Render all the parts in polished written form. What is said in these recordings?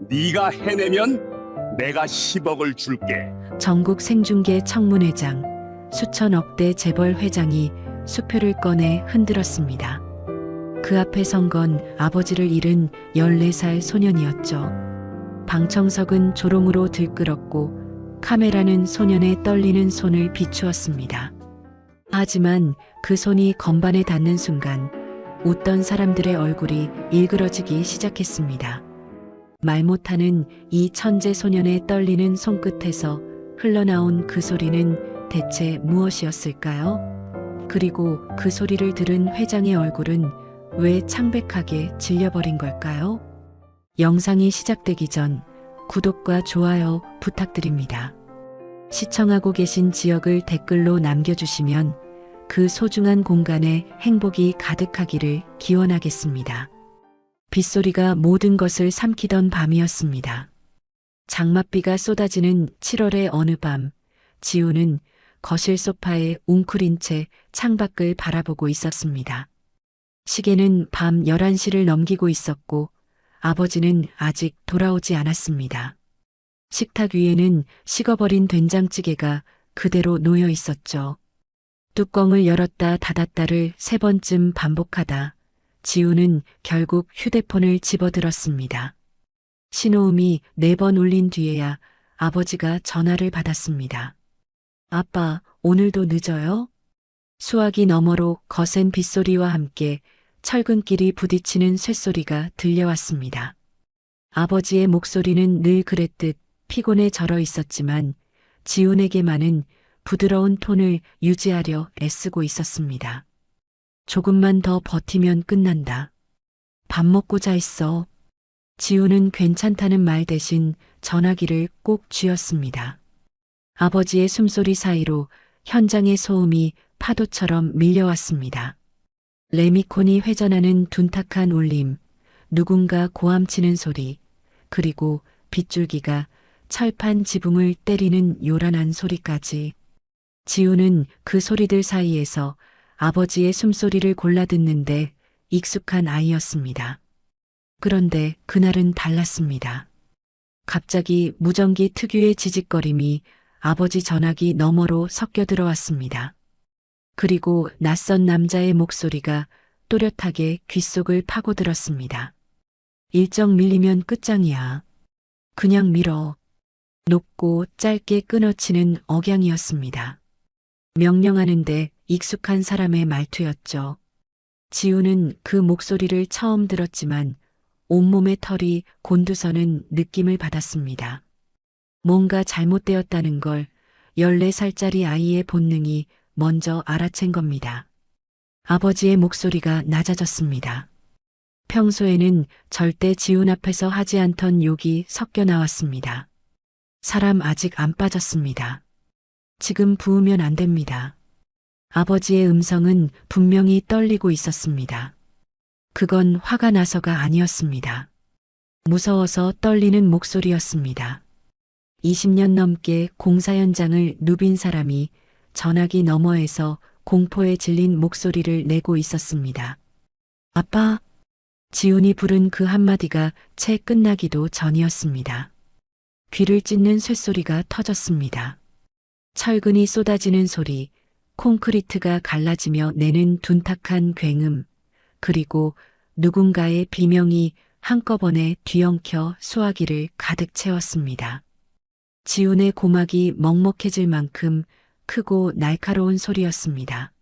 네가 해내면 내가 10억을 줄게. 전국 생중계 청문회장, 수천억 대 재벌 회장이 수표를 꺼내 흔들었습니다. 그 앞에 선 건 아버지를 잃은 14살 소년이었죠. 방청석은 조롱으로 들끓었고 카메라는 소년의 떨리는 손을 비추었습니다. 하지만 그 손이 건반에 닿는 순간 웃던 사람들의 얼굴이 일그러지기 시작했습니다. 말 못하는 이 천재 소년의 떨리는 손끝에서 흘러나온 그 소리는 대체 무엇이었을까요? 그리고 그 소리를 들은 회장의 얼굴은 왜 창백하게 질려버린 걸까요? 영상이 시작되기 전 구독과 좋아요 부탁드립니다. 시청하고 계신 지역을 댓글로 남겨주시면 그 소중한 공간에 행복이 가득하기를 기원하겠습니다. 빗소리가 모든 것을 삼키던 밤이었습니다. 장맛비가 쏟아지는 7월의 어느 밤, 지우는 거실 소파에 웅크린 채 창밖을 바라보고 있었습니다. 시계는 밤 11시를 넘기고 있었고 아버지는 아직 돌아오지 않았습니다. 식탁 위에는 식어버린 된장찌개가 그대로 놓여 있었죠. 뚜껑을 열었다 닫았다를 3번쯤 반복하다 지우는 결국 휴대폰을 집어들었습니다. 신호음이 4번 울린 뒤에야 아버지가 전화를 받았습니다. 아빠, 오늘도 늦어요? 수화기 너머로 거센 빗소리와 함께 철근끼리 부딪히는 쇳소리가 들려왔습니다. 아버지의 목소리는 늘 그랬듯 피곤에 절어 있었지만 지훈에게만은 부드러운 톤을 유지하려 애쓰고 있었습니다. 조금만 더 버티면 끝난다. 밥 먹고 자 있어. 지훈은 괜찮다는 말 대신 전화기를 꼭 쥐었습니다. 아버지의 숨소리 사이로 현장의 소음이 파도처럼 밀려왔습니다. 레미콘이 회전하는 둔탁한 울림, 누군가 고함치는 소리, 그리고 빗줄기가 철판 지붕을 때리는 요란한 소리까지. 지우는 그 소리들 사이에서 아버지의 숨소리를 골라 듣는데 익숙한 아이였습니다. 그런데 그날은 달랐습니다. 갑자기 무전기 특유의 지직거림이 아버지 전화기 너머로 섞여 들어왔습니다. 그리고 낯선 남자의 목소리가 또렷하게 귓속을 파고들었습니다. 1점 밀리면 끝장이야. 그냥 밀어. 높고 짧게 끊어치는 억양이었습니다. 명령하는데 익숙한 사람의 말투였죠. 지우는 그 목소리를 처음 들었지만 온몸의 털이 곤두서는 느낌을 받았습니다. 뭔가 잘못되었다는 걸 14살짜리 아이의 본능이 먼저 알아챈 겁니다. 아버지의 목소리가 낮아졌습니다. 평소에는 절대 지훈 앞에서 하지 않던 욕이 섞여 나왔습니다. 사람 아직 안 빠졌습니다. 지금 부으면 안 됩니다. 아버지의 음성은 분명히 떨리고 있었습니다. 그건 화가 나서가 아니었습니다. 무서워서 떨리는 목소리였습니다. 20년 넘게 공사 현장을 누빈 사람이 전화기 너머에서 공포에 질린 목소리를 내고 있었습니다. 아빠, 지훈이 부른 그 한마디가 채 끝나기도 전이었습니다. 귀를 찢는 쇳소리가 터졌습니다. 철근이 쏟아지는 소리, 콘크리트가 갈라지며 내는 둔탁한 굉음, 그리고 누군가의 비명이 한꺼번에 뒤엉켜 수화기를 가득 채웠습니다. 지훈의 고막이 먹먹해질 만큼 크고 날카로운 소리였습니다.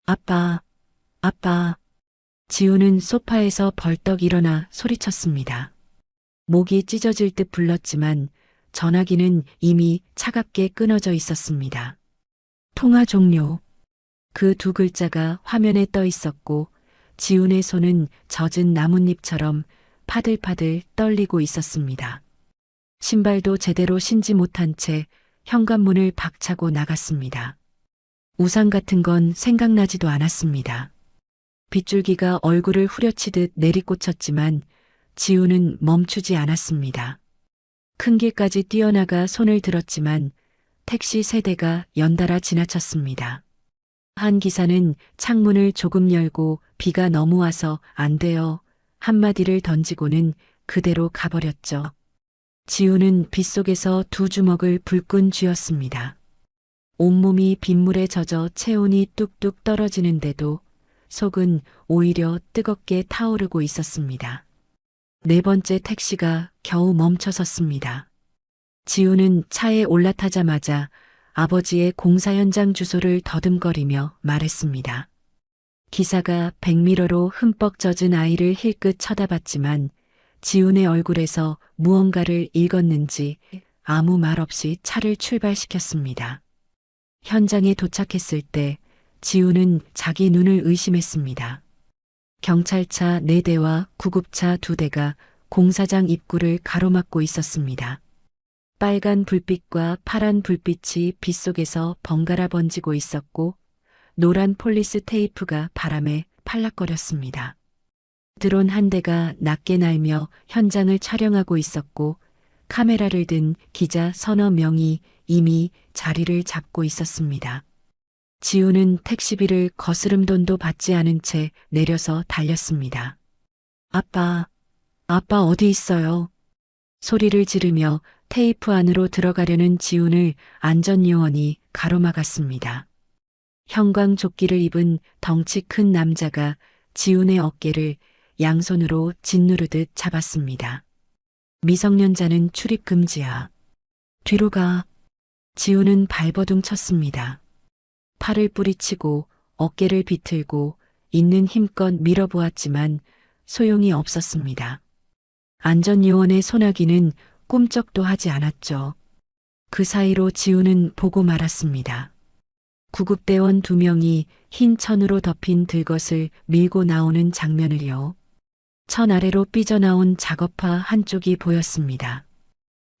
아빠, 아빠. 지훈은 소파에서 벌떡 일어나 소리쳤습니다. 목이 찢어질 듯 불렀지만 전화기는 이미 차갑게 끊어져 있었습니다. 통화 종료. 그 2글자가 화면에 떠 있었고 지훈의 손은 젖은 나뭇잎처럼 파들파들 떨리고 있었습니다. 신발도 제대로 신지 못한 채 현관문을 박차고 나갔습니다. 우산 같은 건 생각나지도 않았습니다. 빗줄기가 얼굴을 후려치듯 내리꽂혔지만 지우는 멈추지 않았습니다. 큰 길까지 뛰어나가 손을 들었지만 택시 3대가 연달아 지나쳤습니다. 한 기사는 창문을 조금 열고 비가 너무 와서 안 돼요. 한마디를 던지고는 그대로 가버렸죠. 지우는 빗속에서 두 주먹을 불끈 쥐었습니다. 온몸이 빗물에 젖어 체온이 뚝뚝 떨어지는데도 속은 오히려 뜨겁게 타오르고 있었습니다. 네 번째 택시가 겨우 멈춰섰습니다. 지우는 차에 올라타자마자 아버지의 공사 현장 주소를 더듬거리며 말했습니다. 기사가 백미러로 흠뻑 젖은 아이를 힐끗 쳐다봤지만 지훈의 얼굴에서 무언가를 읽었는지 아무 말 없이 차를 출발시켰습니다. 현장에 도착했을 때 지훈은 자기 눈을 의심했습니다. 경찰차 4대와 구급차 2대가 공사장 입구를 가로막고 있었습니다. 빨간 불빛과 파란 불빛이 빗속에서 번갈아 번지고 있었고 노란 폴리스 테이프가 바람에 팔락거렸습니다. 드론 한 대가 낮게 날며 현장을 촬영하고 있었고 카메라를 든 기자 서너 명이 이미 자리를 잡고 있었습니다. 지우는 택시비를 거스름돈도 받지 않은 채 내려서 달렸습니다. 아빠 어디 있어요? 소리를 지르며 테이프 안으로 들어가려는 지훈을 안전요원이 가로막았습니다. 형광조끼를 입은 덩치 큰 남자가 지훈의 어깨를 양손으로 짓누르듯 잡았습니다. 미성년자는 출입 금지야. 뒤로 가. 지훈은 발버둥 쳤습니다. 팔을 뿌리치고 어깨를 비틀고 있는 힘껏 밀어보았지만 소용이 없었습니다. 안전요원의 소나기는 꿈쩍도 하지 않았죠. 그 사이로 지훈은 보고 말았습니다. 구급대원 2명이 흰 천으로 덮인 들것을 밀고 나오는 장면을요. 천 아래로 삐져나온 작업화 한쪽이 보였습니다.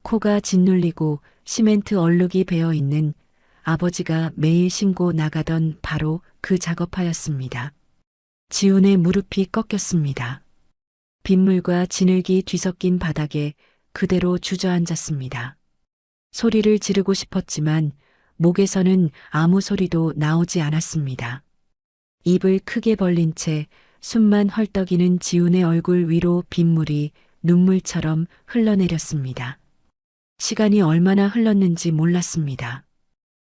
코가 짓눌리고 시멘트 얼룩이 배어있는 아버지가 매일 신고 나가던 바로 그 작업화였습니다. 지훈의 무릎이 꺾였습니다. 빗물과 진흙이 뒤섞인 바닥에 그대로 주저앉았습니다. 소리를 지르고 싶었지만 목에서는 아무 소리도 나오지 않았습니다. 입을 크게 벌린 채 숨만 헐떡이는 지훈의 얼굴 위로 빗물이 눈물처럼 흘러내렸습니다. 시간이 얼마나 흘렀는지 몰랐습니다.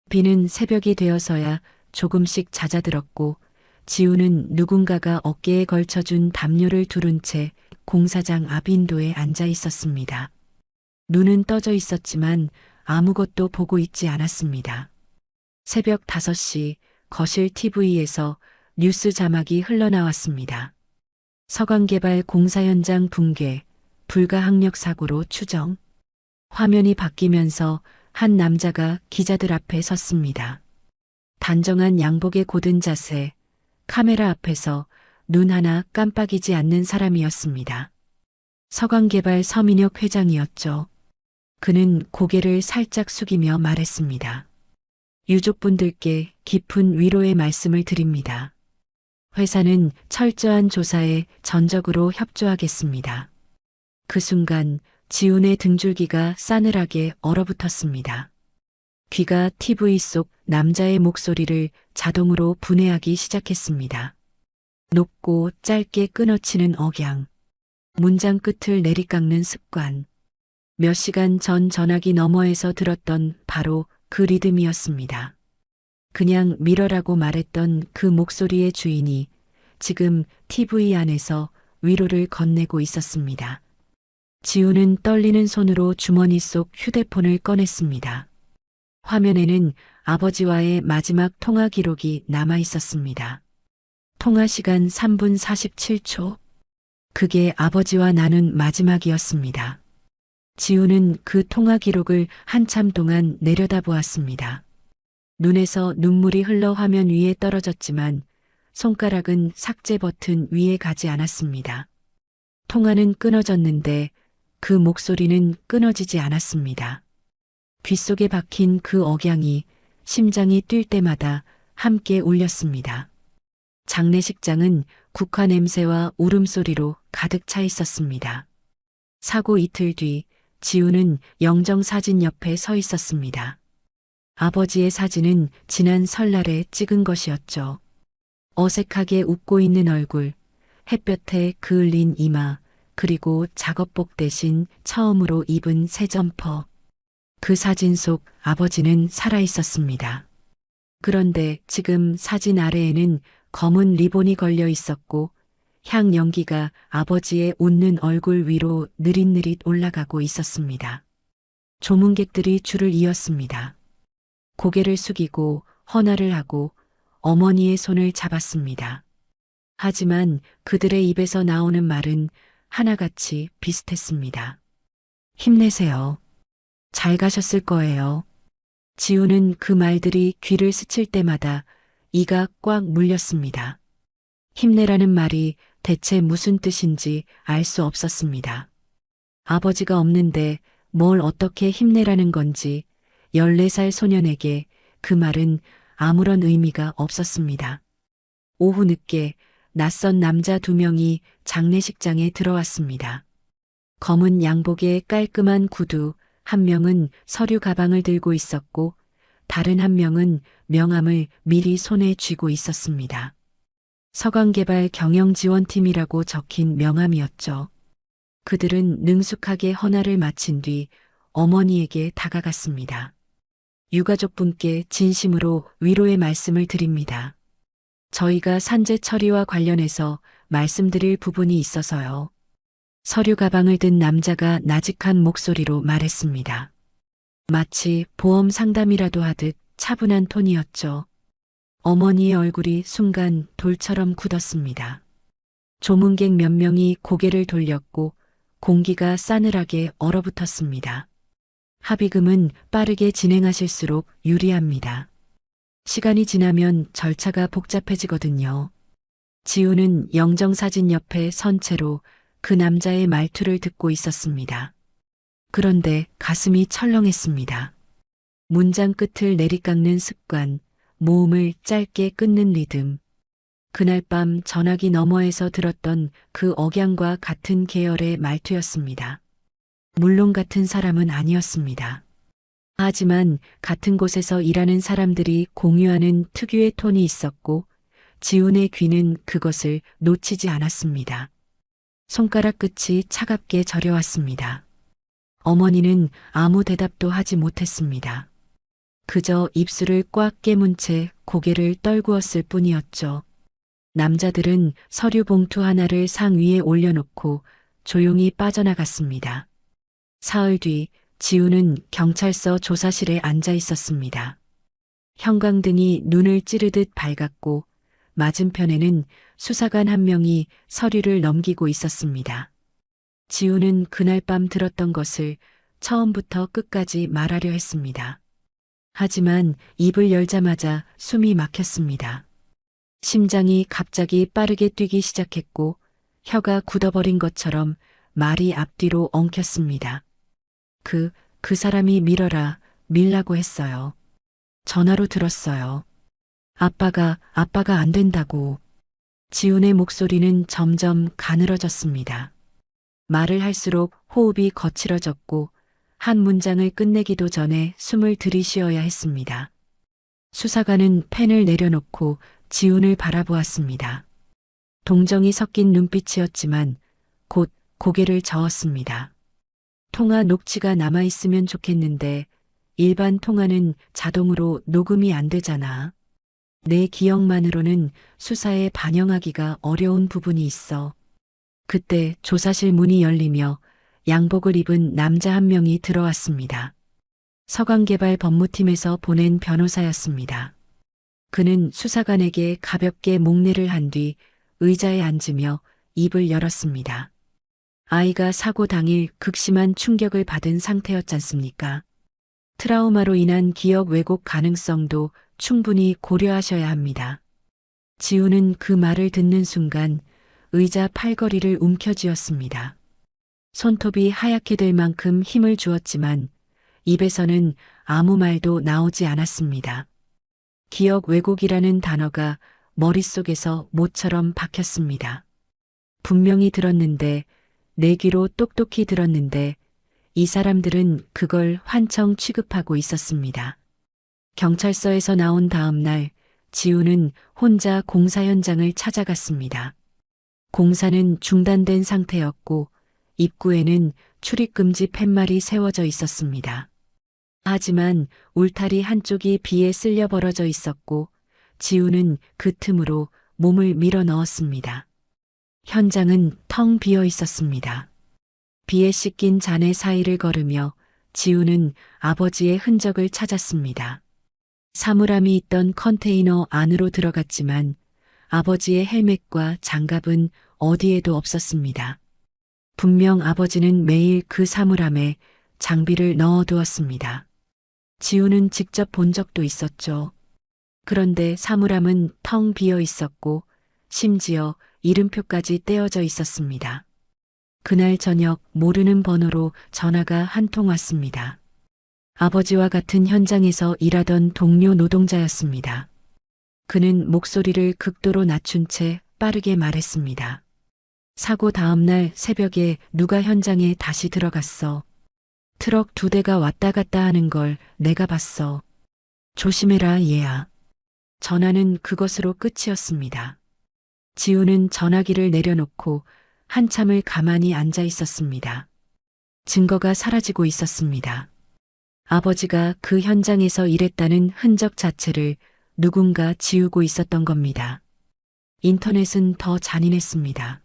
비는 새벽이 되어서야 조금씩 잦아들었고 지훈은 누군가가 어깨에 걸쳐준 담요를 두른 채 공사장 앞 인도에 앉아 있었습니다. 눈은 떠져 있었지만 아무것도 보고 있지 않았습니다. 새벽 5시 거실 TV에서 뉴스 자막이 흘러나왔습니다. 서강개발 공사 현장 붕괴, 불가항력 사고로 추정. 화면이 바뀌면서 한 남자가 기자들 앞에 섰습니다. 단정한 양복의 곧은 자세, 카메라 앞에서 눈 하나 깜빡이지 않는 사람이었습니다. 서강개발 서민혁 회장이었죠. 그는 고개를 살짝 숙이며 말했습니다. 유족분들께 깊은 위로의 말씀을 드립니다. 회사는 철저한 조사에 전적으로 협조하겠습니다. 그 순간 지훈의 등줄기가 싸늘하게 얼어붙었습니다. 귀가 TV 속 남자의 목소리를 자동으로 분해하기 시작했습니다. 높고 짧게 끊어치는 억양, 문장 끝을 내리깎는 습관, 몇 시간 전 전화기 너머에서 들었던 바로 그 리듬이었습니다. 그냥 밀어라고 말했던 그 목소리의 주인이 지금 TV 안에서 위로를 건네고 있었습니다. 지훈은 떨리는 손으로 주머니 속 휴대폰을 꺼냈습니다. 화면에는 아버지와의 마지막 통화 기록이 남아 있었습니다. 통화 시간 3분 47초. 그게 아버지와 나눈 마지막이었습니다. 지훈은 그 통화 기록을 한참 동안 내려다보았습니다. 눈에서 눈물이 흘러 화면 위에 떨어졌지만 손가락은 삭제 버튼 위에 가지 않았습니다. 통화는 끊어졌는데 그 목소리는 끊어지지 않았습니다. 귓속에 박힌 그 억양이 심장이 뛸 때마다 함께 울렸습니다. 장례식장은 국화 냄새와 울음소리로 가득 차 있었습니다. 사고 이틀 뒤 지훈은 영정사진 옆에 서 있었습니다. 아버지의 사진은 지난 설날에 찍은 것이었죠. 어색하게 웃고 있는 얼굴, 햇볕에 그을린 이마, 그리고 작업복 대신 처음으로 입은 새 점퍼. 그 사진 속 아버지는 살아 있었습니다. 그런데 지금 사진 아래에는 검은 리본이 걸려 있었고 향 연기가 아버지의 웃는 얼굴 위로 느릿느릿 올라가고 있었습니다. 조문객들이 줄을 이었습니다. 고개를 숙이고 헌화를 하고 어머니의 손을 잡았습니다. 하지만 그들의 입에서 나오는 말은 하나같이 비슷했습니다. 힘내세요. 잘 가셨을 거예요. 지우는 그 말들이 귀를 스칠 때마다 이가 꽉 물렸습니다. 힘내라는 말이 대체 무슨 뜻인지 알 수 없었습니다. 아버지가 없는데 뭘 어떻게 힘내라는 건지 14살 소년에게 그 말은 아무런 의미가 없었습니다. 오후 늦게 낯선 남자 2명이 장례식장에 들어왔습니다. 검은 양복에 깔끔한 구두, 한 명은 서류 가방을 들고 있었고 다른 한 명은 명함을 미리 손에 쥐고 있었습니다. 서강개발 경영지원팀이라고 적힌 명함이었죠. 그들은 능숙하게 헌화를 마친 뒤 어머니에게 다가갔습니다. 유가족분께 진심으로 위로의 말씀을 드립니다. 저희가 산재 처리와 관련해서 말씀드릴 부분이 있어서요. 서류 가방을 든 남자가 나직한 목소리로 말했습니다. 마치 보험 상담이라도 하듯 차분한 톤이었죠. 어머니의 얼굴이 순간 돌처럼 굳었습니다. 조문객 몇 명이 고개를 돌렸고 공기가 싸늘하게 얼어붙었습니다. 합의금은 빠르게 진행하실수록 유리합니다. 시간이 지나면 절차가 복잡해지거든요. 지우는 영정사진 옆에 선 채로 그 남자의 말투를 듣고 있었습니다. 그런데 가슴이 철렁했습니다. 문장 끝을 내리깎는 습관, 모음을 짧게 끊는 리듬. 그날 밤 전화기 너머에서 들었던 그 억양과 같은 계열의 말투였습니다. 물론 같은 사람은 아니었습니다. 하지만 같은 곳에서 일하는 사람들이 공유하는 특유의 톤이 있었고 지훈의 귀는 그것을 놓치지 않았습니다. 손가락 끝이 차갑게 저려왔습니다. 어머니는 아무 대답도 하지 못했습니다. 그저 입술을 꽉 깨문 채 고개를 떨구었을 뿐이었죠. 남자들은 서류 봉투 하나를 상 위에 올려놓고 조용히 빠져나갔습니다. 사흘 뒤 지우는 경찰서 조사실에 앉아 있었습니다. 형광등이 눈을 찌르듯 밝았고 맞은편에는 수사관 한 명이 서류를 넘기고 있었습니다. 지우는 그날 밤 들었던 것을 처음부터 끝까지 말하려 했습니다. 하지만 입을 열자마자 숨이 막혔습니다. 심장이 갑자기 빠르게 뛰기 시작했고 혀가 굳어버린 것처럼 말이 앞뒤로 엉켰습니다. 그 사람이 밀라고 했어요. 전화로 들었어요. 아빠가 안 된다고. 지훈의 목소리는 점점 가늘어졌습니다. 말을 할수록 호흡이 거칠어졌고 한 문장을 끝내기도 전에 숨을 들이쉬어야 했습니다. 수사관은 펜을 내려놓고 지훈을 바라보았습니다. 동정이 섞인 눈빛이었지만 곧 고개를 저었습니다. 통화 녹취가 남아있으면 좋겠는데 일반 통화는 자동으로 녹음이 안 되잖아. 내 기억만으로는 수사에 반영하기가 어려운 부분이 있어. 그때 조사실 문이 열리며 양복을 입은 남자 한 명이 들어왔습니다. 서강개발 법무팀에서 보낸 변호사였습니다. 그는 수사관에게 가볍게 목례를 한 뒤 의자에 앉으며 입을 열었습니다. 아이가 사고 당일 극심한 충격을 받은 상태였잖습니까? 트라우마로 인한 기억 왜곡 가능성도 충분히 고려하셔야 합니다. 지우는 그 말을 듣는 순간 의자 팔걸이를 움켜쥐었습니다. 손톱이 하얗게 될 만큼 힘을 주었지만 입에서는 아무 말도 나오지 않았습니다. 기억 왜곡이라는 단어가 머릿속에서 모처럼 박혔습니다. 분명히 들었는데 내 귀로 똑똑히 들었는데 이 사람들은 그걸 환청 취급하고 있었습니다. 경찰서에서 나온 다음 날 지우는 혼자 공사 현장을 찾아갔습니다. 공사는 중단된 상태였고 입구에는 출입금지 팻말이 세워져 있었습니다. 하지만 울타리 한쪽이 비에 쓸려 벌어져 있었고 지우는 그 틈으로 몸을 밀어 넣었습니다. 현장은 텅 비어 있었습니다. 비에 씻긴 잔해 사이를 걸으며 지우는 아버지의 흔적을 찾았습니다. 사물함이 있던 컨테이너 안으로 들어갔지만 아버지의 헬멧과 장갑은 어디에도 없었습니다. 분명 아버지는 매일 그 사물함에 장비를 넣어두었습니다. 지우는 직접 본 적도 있었죠. 그런데 사물함은 텅 비어 있었고 심지어 이름표까지 떼어져 있었습니다. 그날 저녁 모르는 번호로 전화가 한 통 왔습니다. 아버지와 같은 현장에서 일하던 동료 노동자였습니다. 그는 목소리를 극도로 낮춘 채 빠르게 말했습니다. 사고 다음 날 새벽에 누가 현장에 다시 들어갔어. 트럭 2대가 왔다 갔다 하는 걸 내가 봤어. 조심해라 얘야. 전화는 그것으로 끝이었습니다. 지우는 전화기를 내려놓고 한참을 가만히 앉아 있었습니다. 증거가 사라지고 있었습니다. 아버지가 그 현장에서 일했다는 흔적 자체를 누군가 지우고 있었던 겁니다. 인터넷은 더 잔인했습니다.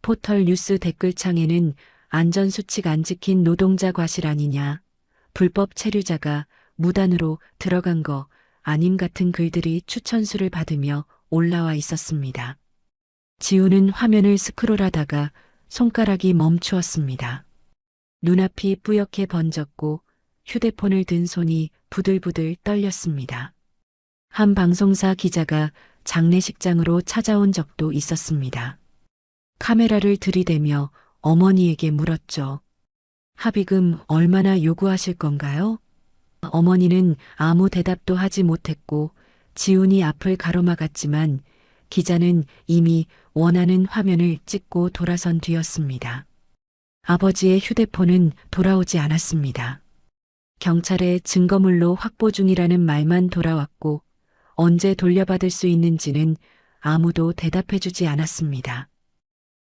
포털 뉴스 댓글창에는 안전수칙 안 지킨 노동자 과실 아니냐, 불법 체류자가 무단으로 들어간 거 아님 같은 글들이 추천수를 받으며 올라와 있었습니다. 지우는 화면을 스크롤하다가 손가락이 멈추었습니다. 눈앞이 뿌옇게 번졌고 휴대폰을 든 손이 부들부들 떨렸습니다. 한 방송사 기자가 장례식장으로 찾아온 적도 있었습니다. 카메라를 들이대며 어머니에게 물었죠. 합의금 얼마나 요구하실 건가요? 어머니는 아무 대답도 하지 못했고 지훈이 앞을 가로막았지만 기자는 이미 원하는 화면을 찍고 돌아선 뒤였습니다. 아버지의 휴대폰은 돌아오지 않았습니다. 경찰에 증거물로 확보 중이라는 말만 돌아왔고 언제 돌려받을 수 있는지는 아무도 대답해주지 않았습니다.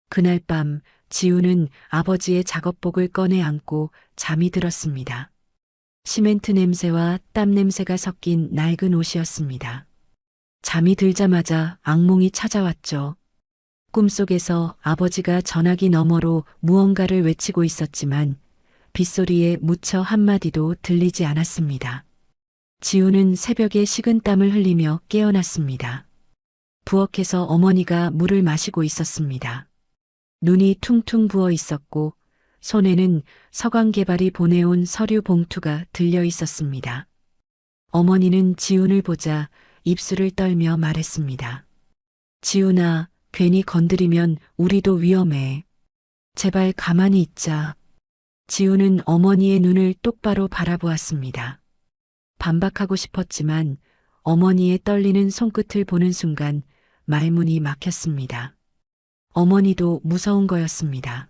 그날 밤 지우는 아버지의 작업복을 꺼내 안고 잠이 들었습니다. 시멘트 냄새와 땀 냄새가 섞인 낡은 옷이었습니다. 잠이 들자마자 악몽이 찾아왔죠. 꿈속에서 아버지가 전화기 너머로 무언가를 외치고 있었지만 빗소리에 묻혀 한마디도 들리지 않았습니다. 지우는 새벽에 식은땀을 흘리며 깨어났습니다. 부엌에서 어머니가 물을 마시고 있었습니다. 눈이 퉁퉁 부어 있었고 손에는 서강개발이 보내온 서류 봉투가 들려 있었습니다. 어머니는 지훈을 보자 입술을 떨며 말했습니다. 지훈아, 괜히 건드리면 우리도 위험해. 제발 가만히 있자. 지훈은 어머니의 눈을 똑바로 바라보았습니다. 반박하고 싶었지만 어머니의 떨리는 손끝을 보는 순간 말문이 막혔습니다. 어머니도 무서운 거였습니다.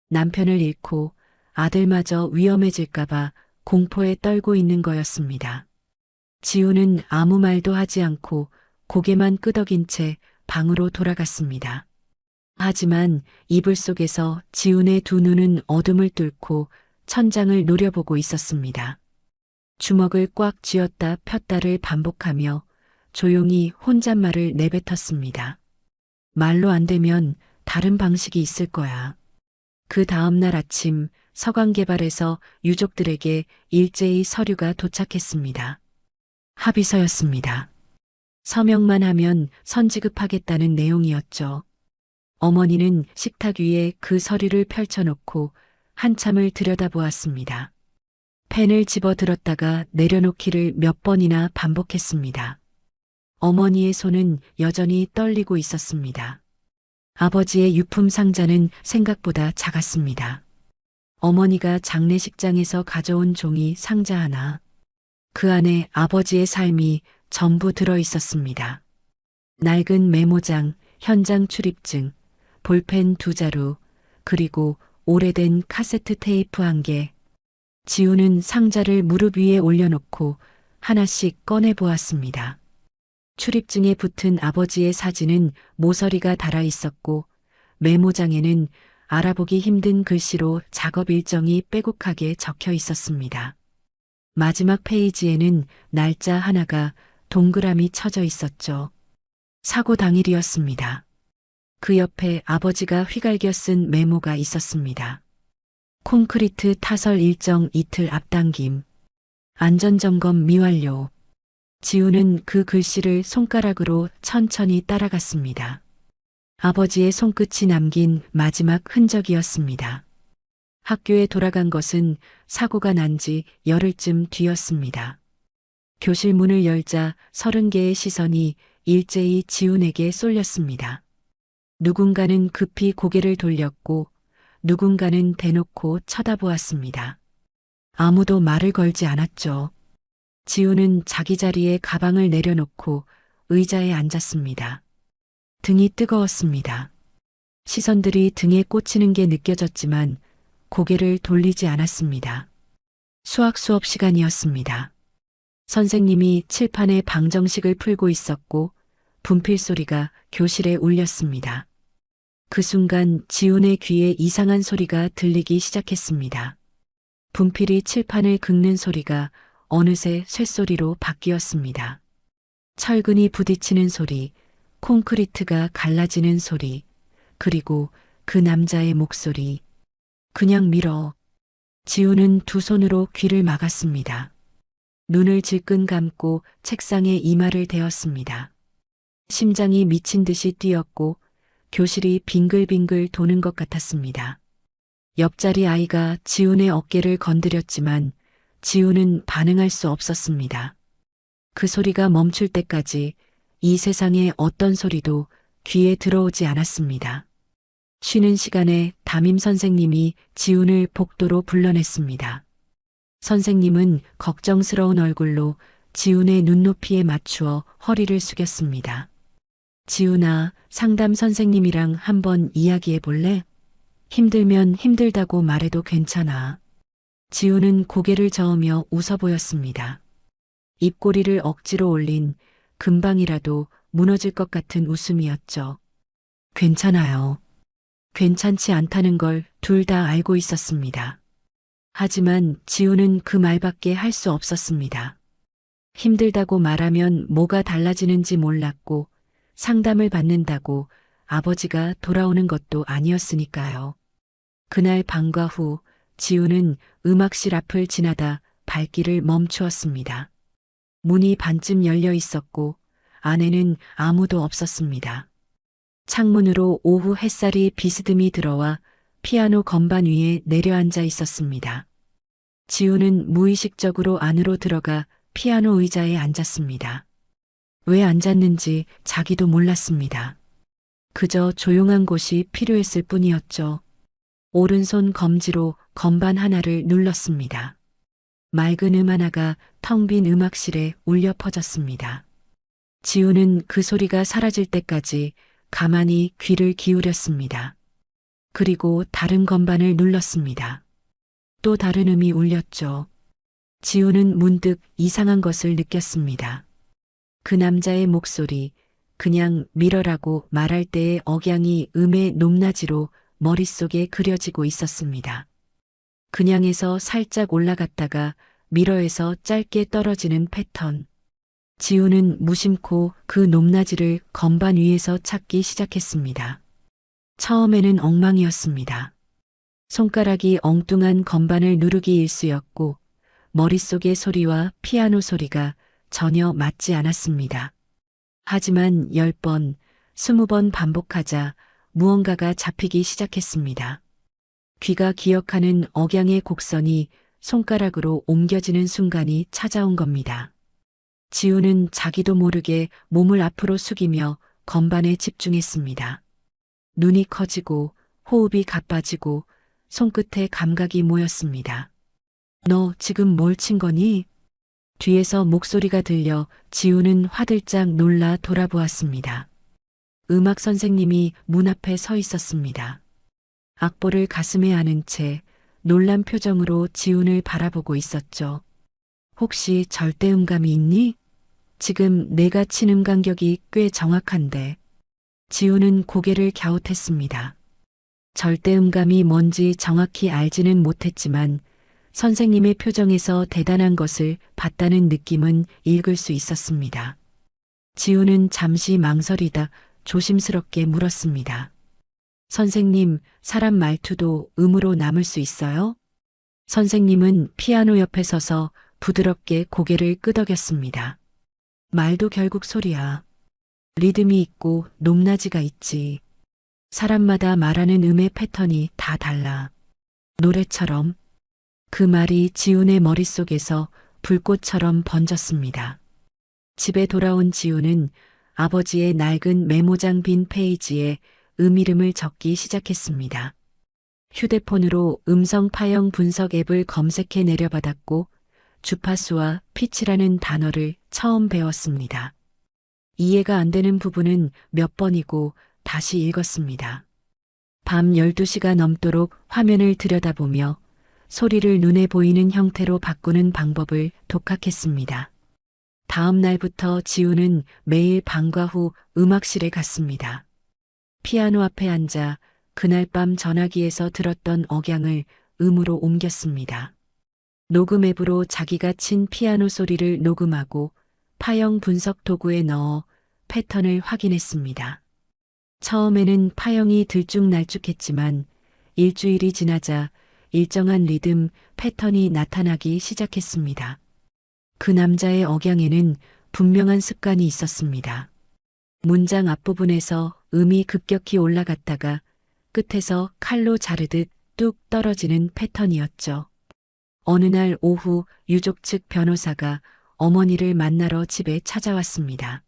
남편을 잃고 아들마저 위험해질까봐 공포에 떨고 있는 거였습니다. 지우는 아무 말도 하지 않고 고개만 끄덕인 채 방으로 돌아갔습니다. 하지만 이불 속에서 지훈의 두 눈은 어둠을 뚫고 천장을 노려보고 있었습니다. 주먹을 꽉 쥐었다 폈다를 반복하며 조용히 혼잣말을 내뱉었습니다. 말로 안 되면 다른 방식이 있을 거야. 그 다음 날 아침 서강개발에서 유족들에게 일제히 서류가 도착했습니다. 합의서였습니다. 서명만 하면 선지급하겠다는 내용이었죠. 어머니는 식탁 위에 그 서류를 펼쳐놓고 한참을 들여다보았습니다. 펜을 집어들었다가 내려놓기를 몇 번이나 반복했습니다. 어머니의 손은 여전히 떨리고 있었습니다. 아버지의 유품 상자는 생각보다 작았습니다. 어머니가 장례식장에서 가져온 종이 상자 하나. 그 안에 아버지의 삶이 전부 들어 있었습니다. 낡은 메모장, 현장 출입증, 볼펜 2자루, 그리고 오래된 카세트 테이프 1개. 지우는 상자를 무릎 위에 올려놓고 하나씩 꺼내 보았습니다. 출입증에 붙은 아버지의 사진은 모서리가 달아 있었고 메모장에는 알아보기 힘든 글씨로 작업 일정이 빼곡하게 적혀 있었습니다. 마지막 페이지에는 날짜 하나가 동그라미 쳐져 있었죠. 사고 당일이었습니다. 그 옆에 아버지가 휘갈겨 쓴 메모가 있었습니다. 콘크리트 타설 일정 이틀 앞당김. 안전점검 미완료. 지우는 그 글씨를 손가락으로 천천히 따라갔습니다. 아버지의 손끝이 남긴 마지막 흔적이었습니다. 학교에 돌아간 것은 사고가 난 지 열흘쯤 뒤였습니다. 교실 문을 열자 30개의 시선이 일제히 지훈에게 쏠렸습니다. 누군가는 급히 고개를 돌렸고 누군가는 대놓고 쳐다보았습니다. 아무도 말을 걸지 않았죠. 지훈은 자기 자리에 가방을 내려놓고 의자에 앉았습니다. 등이 뜨거웠습니다. 시선들이 등에 꽂히는 게 느껴졌지만 고개를 돌리지 않았습니다. 수학 수업 시간이었습니다. 선생님이 칠판에 방정식을 풀고 있었고 분필 소리가 교실에 울렸습니다. 그 순간 지훈의 귀에 이상한 소리가 들리기 시작했습니다. 분필이 칠판을 긁는 소리가 어느새 쇳소리로 바뀌었습니다. 철근이 부딪히는 소리, 콘크리트가 갈라지는 소리, 그리고 그 남자의 목소리. 그냥 밀어. 지훈은 두 손으로 귀를 막았습니다. 눈을 질끈 감고 책상에 이마를 대었습니다. 심장이 미친 듯이 뛰었고 교실이 빙글빙글 도는 것 같았습니다. 옆자리 아이가 지훈의 어깨를 건드렸지만 지훈은 반응할 수 없었습니다. 그 소리가 멈출 때까지 이 세상의 어떤 소리도 귀에 들어오지 않았습니다. 쉬는 시간에 담임 선생님이 지훈을 복도로 불러냈습니다. 선생님은 걱정스러운 얼굴로 지훈의 눈높이에 맞추어 허리를 숙였습니다. 지훈아, 상담 선생님이랑 한번 이야기해 볼래? 힘들면 힘들다고 말해도 괜찮아. 지훈은 고개를 저으며 웃어 보였습니다. 입꼬리를 억지로 올린 금방이라도 무너질 것 같은 웃음이었죠. 괜찮아요. 괜찮지 않다는 걸 둘 다 알고 있었습니다. 하지만 지훈은 그 말밖에 할 수 없었습니다. 힘들다고 말하면 뭐가 달라지는지 몰랐고 상담을 받는다고 아버지가 돌아오는 것도 아니었으니까요. 그날 방과 후 지훈은 음악실 앞을 지나다 발길을 멈추었습니다. 문이 반쯤 열려 있었고 안에는 아무도 없었습니다. 창문으로 오후 햇살이 비스듬히 들어와 피아노 건반 위에 내려앉아 있었습니다. 지훈은 무의식적으로 안으로 들어가 피아노 의자에 앉았습니다. 왜 앉았는지 자기도 몰랐습니다. 그저 조용한 곳이 필요했을 뿐이었죠. 오른손 검지로 건반 하나를 눌렀습니다. 맑은 하나가 텅 빈 음악실에 울려 퍼졌습니다. 지훈은 그 소리가 사라질 때까지 가만히 귀를 기울였습니다. 그리고 다른 건반을 눌렀습니다. 또 다른 음이 울렸죠. 지훈은 문득 이상한 것을 느꼈습니다. 그 남자의 목소리, 그냥 밀어라고 말할 때의 억양이 음의 높낮이로 머릿속에 그려지고 있었습니다. 그냥에서 살짝 올라갔다가 밀어에서 짧게 떨어지는 패턴. 지훈은 무심코 그 높낮이를 건반 위에서 찾기 시작했습니다. 처음에는 엉망이었습니다. 손가락이 엉뚱한 건반을 누르기 일쑤였고 머릿속의 소리와 피아노 소리가 전혀 맞지 않았습니다. 하지만 10번, 20번 반복하자 무언가가 잡히기 시작했습니다. 귀가 기억하는 억양의 곡선이 손가락으로 옮겨지는 순간이 찾아온 겁니다. 지훈은 자기도 모르게 몸을 앞으로 숙이며 건반에 집중했습니다. 눈이 커지고 호흡이 가빠지고 손끝에 감각이 모였습니다. 너 지금 뭘 친 거니? 뒤에서 목소리가 들려 지훈은 화들짝 놀라 돌아보았습니다. 음악 선생님이 문 앞에 서 있었습니다. 악보를 가슴에 안은 채 놀란 표정으로 지훈을 바라보고 있었죠. 혹시 절대음감이 있니? 지금 내가 치는 간격이 꽤 정확한데. 지우는 고개를 갸웃했습니다. 절대음감이 뭔지 정확히 알지는 못했지만 선생님의 표정에서 대단한 것을 봤다는 느낌은 읽을 수 있었습니다. 지우는 잠시 망설이다 조심스럽게 물었습니다. 선생님, 사람 말투도 음으로 남을 수 있어요? 선생님은 피아노 옆에 서서 부드럽게 고개를 끄덕였습니다. 말도 결국 소리야. 리듬이 있고 높낮이가 있지. 사람마다 말하는 음의 패턴이 다 달라. 노래처럼. 그 말이 지훈의 머릿속에서 불꽃처럼 번졌습니다. 집에 돌아온 지훈은 아버지의 낡은 메모장 빈 페이지에 이름을 적기 시작했습니다. 휴대폰으로 음성 파형 분석 앱을 검색해 내려받았고 주파수와 피치라는 단어를 처음 배웠습니다. 이해가 안 되는 부분은 몇 번이고 다시 읽었습니다. 밤 12시가 넘도록 화면을 들여다보며 소리를 눈에 보이는 형태로 바꾸는 방법을 독학했습니다. 다음 날부터 지우는 매일 방과 후 음악실에 갔습니다. 피아노 앞에 앉아 그날 밤 전화기에서 들었던 억양을 음으로 옮겼습니다. 녹음 앱으로 자기가 친 피아노 소리를 녹음하고 파형 분석 도구에 넣어 패턴을 확인했습니다. 처음에는 파형이 들쭉날쭉했지만 일주일이 지나자 일정한 리듬 패턴이 나타나기 시작했습니다. 그 남자의 억양에는 분명한 습관이 있었습니다. 문장 앞부분에서 음이 급격히 올라갔다가 끝에서 칼로 자르듯 뚝 떨어지는 패턴이었죠. 어느 날 오후 유족 측 변호사가 어머니를 만나러 집에 찾아왔습니다.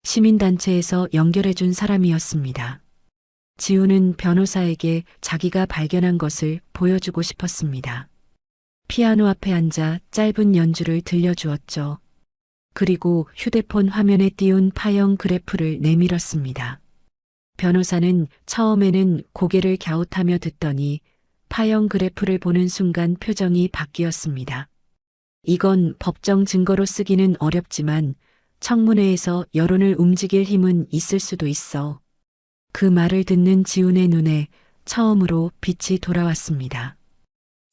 시민단체에서 연결해준 사람이었습니다. 지우는 변호사에게 자기가 발견한 것을 보여주고 싶었습니다. 피아노 앞에 앉아 짧은 연주를 들려주었죠. 그리고 휴대폰 화면에 띄운 파형 그래프를 내밀었습니다. 변호사는 처음에는 고개를 갸웃하며 듣더니 파형 그래프를 보는 순간 표정이 바뀌었습니다. 이건 법정 증거로 쓰기는 어렵지만 청문회에서 여론을 움직일 힘은 있을 수도 있어. 그 말을 듣는 지훈의 눈에 처음으로 빛이 돌아왔습니다.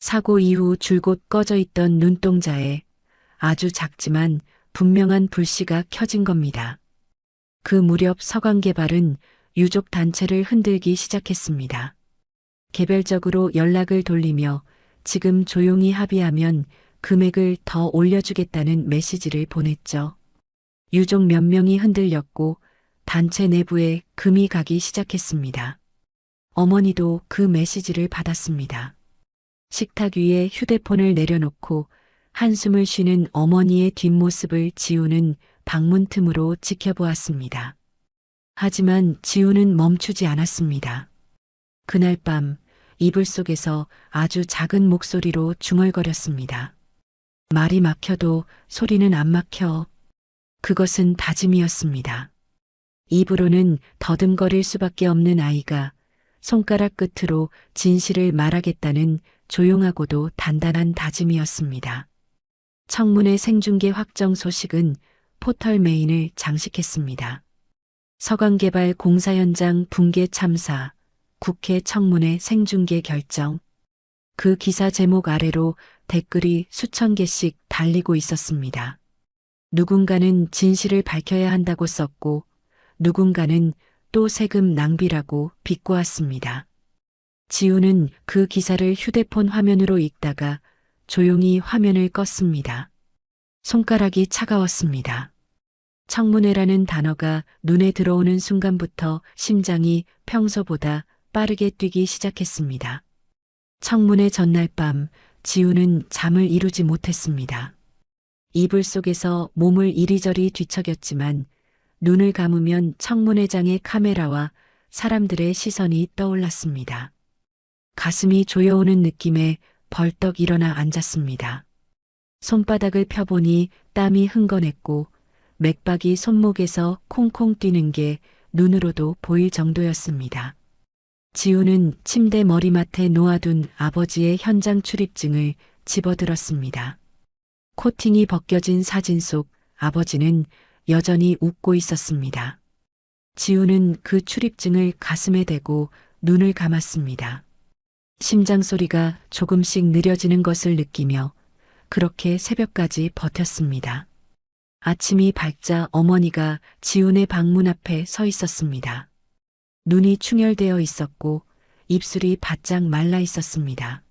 사고 이후 줄곧 꺼져 있던 눈동자에 아주 작지만 분명한 불씨가 켜진 겁니다. 그 무렵 서강개발은 유족 단체를 흔들기 시작했습니다. 개별적으로 연락을 돌리며 지금 조용히 합의하면 금액을 더 올려주겠다는 메시지를 보냈죠. 유족 몇 명이 흔들렸고 단체 내부에 금이 가기 시작했습니다. 어머니도 그 메시지를 받았습니다. 식탁 위에 휴대폰을 내려놓고 한숨을 쉬는 어머니의 뒷모습을 지우는 방문 틈으로 지켜보았습니다. 하지만 지우는 멈추지 않았습니다. 그날 밤 이불 속에서 아주 작은 목소리로 중얼거렸습니다. 말이 막혀도 소리는 안 막혀. 그것은 다짐이었습니다. 입으로는 더듬거릴 수밖에 없는 아이가 손가락 끝으로 진실을 말하겠다는 조용하고도 단단한 다짐이었습니다. 청문회 생중계 확정 소식은 포털 메인을 장식했습니다. 서강개발 공사 현장 붕괴 참사, 국회 청문회 생중계 결정. 그 기사 제목 아래로 댓글이 수천 개씩 달리고 있었습니다. 누군가는 진실을 밝혀야 한다고 썼고 누군가는 또 세금 낭비라고 비꼬았습니다. 지우는 그 기사를 휴대폰 화면으로 읽다가 조용히 화면을 껐습니다. 손가락이 차가웠습니다. 청문회라는 단어가 눈에 들어오는 순간부터 심장이 평소보다 빠르게 뛰기 시작했습니다. 청문회 전날 밤 지우는 잠을 이루지 못했습니다. 이불 속에서 몸을 이리저리 뒤척였지만 눈을 감으면 청문회장의 카메라와 사람들의 시선이 떠올랐습니다. 가슴이 조여오는 느낌에 벌떡 일어나 앉았습니다. 손바닥을 펴보니 땀이 흥건했고 맥박이 손목에서 콩콩 뛰는 게 눈으로도 보일 정도였습니다. 지우는 침대 머리맡에 놓아둔 아버지의 현장 출입증을 집어들었습니다. 코팅이 벗겨진 사진 속 아버지는 여전히 웃고 있었습니다. 지우는 그 출입증을 가슴에 대고 눈을 감았습니다. 심장 소리가 조금씩 느려지는 것을 느끼며 그렇게 새벽까지 버텼습니다. 아침이 밝자 어머니가 지훈의 방문 앞에 서 있었습니다. 눈이 충혈되어 있었고 입술이 바짝 말라 있었습니다.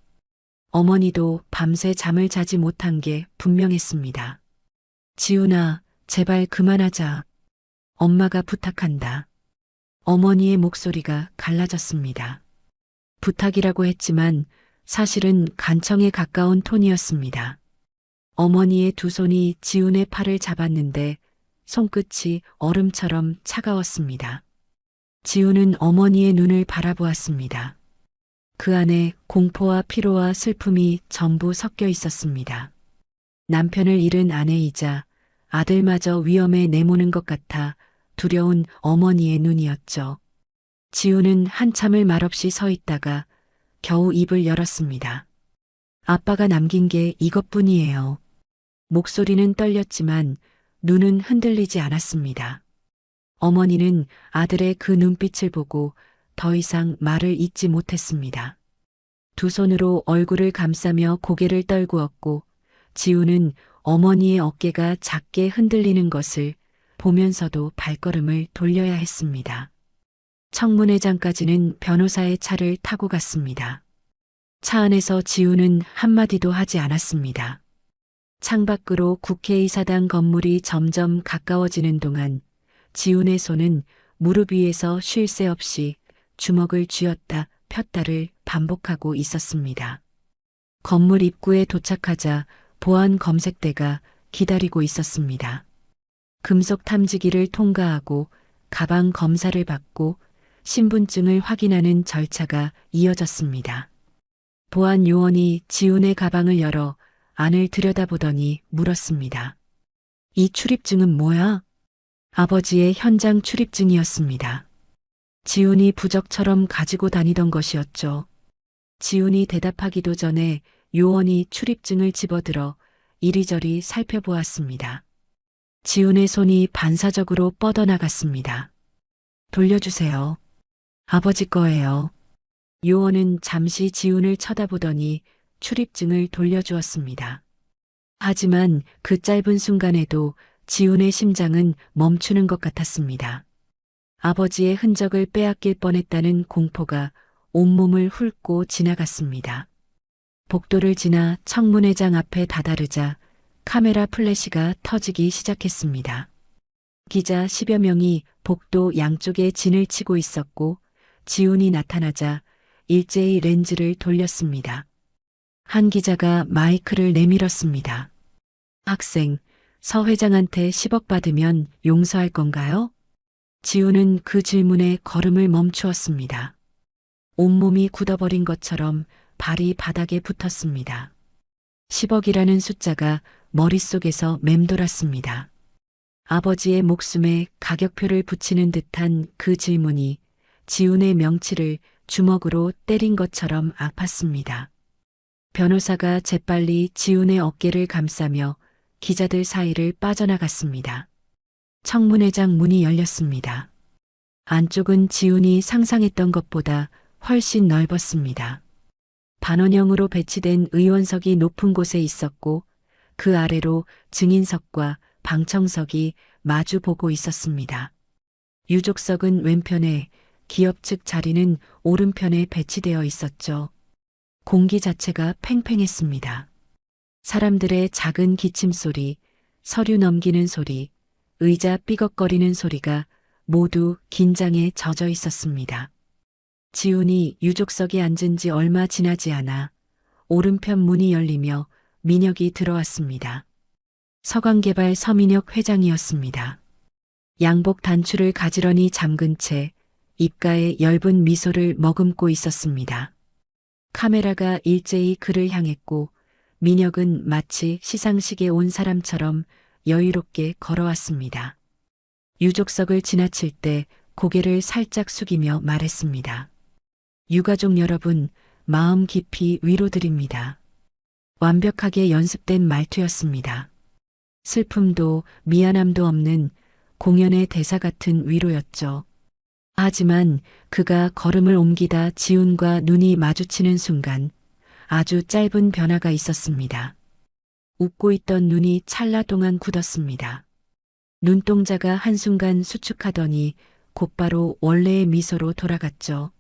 어머니도 밤새 잠을 자지 못한 게 분명했습니다. 지훈아, 제발 그만하자. 엄마가 부탁한다. 어머니의 목소리가 갈라졌습니다. 부탁이라고 했지만 사실은 간청에 가까운 톤이었습니다. 어머니의 두 손이 지훈의 팔을 잡았는데 손끝이 얼음처럼 차가웠습니다. 지훈은 어머니의 눈을 바라보았습니다. 그 안에 공포와 피로와 슬픔이 전부 섞여 있었습니다. 남편을 잃은 아내이자 아들마저 위험에 내모는 것 같아 두려운 어머니의 눈이었죠. 지훈은 한참을 말없이 서 있다가 겨우 입을 열었습니다. 아빠가 남긴 게 이것뿐이에요. 목소리는 떨렸지만 눈은 흔들리지 않았습니다. 어머니는 아들의 그 눈빛을 보고 더 이상 말을 잇지 못했습니다. 두 손으로 얼굴을 감싸며 고개를 떨구었고 지우는 어머니의 어깨가 작게 흔들리는 것을 보면서도 발걸음을 돌려야 했습니다. 청문회장까지는 변호사의 차를 타고 갔습니다. 차 안에서 지우는 한마디도 하지 않았습니다. 창밖으로 국회의사당 건물이 점점 가까워지는 동안 지훈의 손은 무릎 위에서 쉴 새 없이 주먹을 쥐었다 폈다를 반복하고 있었습니다. 건물 입구에 도착하자 보안 검색대가 기다리고 있었습니다. 금속 탐지기를 통과하고 가방 검사를 받고 신분증을 확인하는 절차가 이어졌습니다. 보안 요원이 지훈의 가방을 열어 안을 들여다보더니 물었습니다. 이 출입증은 뭐야? 아버지의 현장 출입증이었습니다. 지훈이 부적처럼 가지고 다니던 것이었죠. 지훈이 대답하기도 전에 요원이 출입증을 집어들어 이리저리 살펴보았습니다. 지훈의 손이 반사적으로 뻗어나갔습니다. 돌려주세요. 아버지 거예요. 요원은 잠시 지훈을 쳐다보더니 출입증을 돌려주었습니다. 하지만 그 짧은 순간에도 지훈의 심장은 멈추는 것 같았습니다. 아버지의 흔적을 빼앗길 뻔했다는 공포가 온몸을 훑고 지나갔습니다. 복도를 지나 청문회장 앞에 다다르자 카메라 플래시가 터지기 시작했습니다. 기자 10여 명이 복도 양쪽에 진을 치고 있었고 지훈이 나타나자 일제히 렌즈를 돌렸습니다. 한 기자가 마이크를 내밀었습니다. 학생, 서 회장한테 10억 받으면 용서할 건가요? 지훈은 그 질문에 걸음을 멈추었습니다. 온몸이 굳어버린 것처럼 발이 바닥에 붙었습니다. 10억이라는 숫자가 머릿속에서 맴돌았습니다. 아버지의 목숨에 가격표를 붙이는 듯한 그 질문이 지훈의 명치를 주먹으로 때린 것처럼 아팠습니다. 변호사가 재빨리 지훈의 어깨를 감싸며 기자들 사이를 빠져나갔습니다. 청문회장 문이 열렸습니다. 안쪽은 지훈이 상상했던 것보다 훨씬 넓었습니다. 반원형으로 배치된 의원석이 높은 곳에 있었고 그 아래로 증인석과 방청석이 마주 보고 있었습니다. 유족석은 왼편에, 기업 측 자리는 오른편에 배치되어 있었죠. 공기 자체가 팽팽했습니다. 사람들의 작은 기침 소리, 서류 넘기는 소리, 의자 삐걱거리는 소리가 모두 긴장에 젖어 있었습니다. 지훈이 유족석에 앉은 지 얼마 지나지 않아 오른편 문이 열리며 민혁이 들어왔습니다. 서강개발 서민혁 회장이었습니다. 양복 단추를 가지런히 잠근 채 입가에 엷은 미소를 머금고 있었습니다. 카메라가 일제히 그를 향했고 민혁은 마치 시상식에 온 사람처럼 여유롭게 걸어왔습니다. 유족석을 지나칠 때 고개를 살짝 숙이며 말했습니다. 유가족 여러분, 마음 깊이 위로드립니다. 완벽하게 연습된 말투였습니다. 슬픔도 미안함도 없는 공연의 대사 같은 위로였죠. 하지만 그가 걸음을 옮기다 지훈과 눈이 마주치는 순간 아주 짧은 변화가 있었습니다. 웃고 있던 눈이 찰나 동안 굳었습니다. 눈동자가 한순간 수축하더니 곧바로 원래의 미소로 돌아갔죠.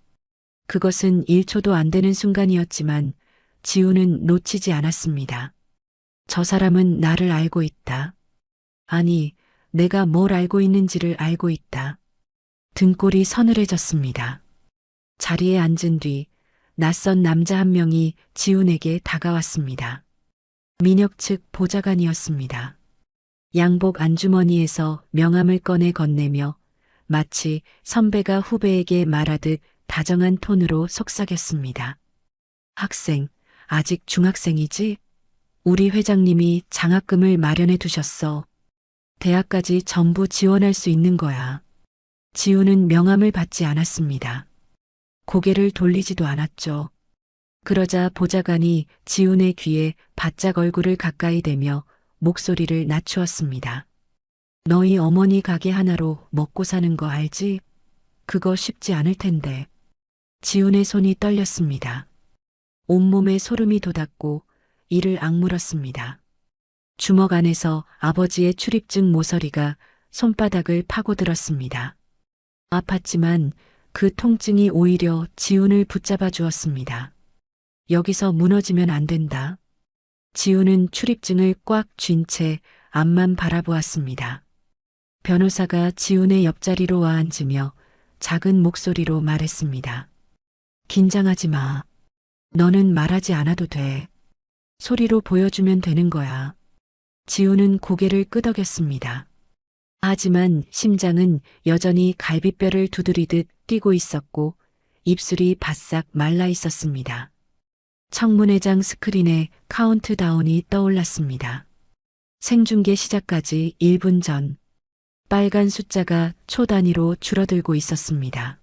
그것은 1초도 안 되는 순간이었지만 지훈은 놓치지 않았습니다. 저 사람은 나를 알고 있다. 아니, 내가 뭘 알고 있는지를 알고 있다. 등골이 서늘해졌습니다. 자리에 앉은 뒤 낯선 남자 한 명이 지훈에게 다가왔습니다. 민혁 측 보좌관이었습니다. 양복 안주머니에서 명함을 꺼내 건네며 마치 선배가 후배에게 말하듯 다정한 톤으로 속삭였습니다. 학생, 아직 중학생이지? 우리 회장님이 장학금을 마련해 두셨어. 대학까지 전부 지원할 수 있는 거야. 지훈은 명함을 받지 않았습니다. 고개를 돌리지도 않았죠. 그러자 보좌관이 지훈의 귀에 바짝 얼굴을 가까이 대며 목소리를 낮추었습니다. 너희 어머니 가게 하나로 먹고 사는 거 알지? 그거 쉽지 않을 텐데. 지훈의 손이 떨렸습니다. 온몸에 소름이 돋았고 이를 악물었습니다. 주먹 안에서 아버지의 출입증 모서리가 손바닥을 파고들었습니다. 아팠지만 그 통증이 오히려 지훈을 붙잡아 주었습니다. 여기서 무너지면 안 된다. 지훈은 출입증을 꽉 쥔 채 앞만 바라보았습니다. 변호사가 지훈의 옆자리로 와 앉으며 작은 목소리로 말했습니다. 긴장하지 마. 너는 말하지 않아도 돼. 소리로 보여주면 되는 거야. 지훈은 고개를 끄덕였습니다. 하지만 심장은 여전히 갈비뼈를 두드리듯 뛰고 있었고 입술이 바싹 말라 있었습니다. 청문회장 스크린에 카운트다운이 떠올랐습니다. 생중계 시작까지 1분 전, 빨간 숫자가 초 단위로 줄어들고 있었습니다.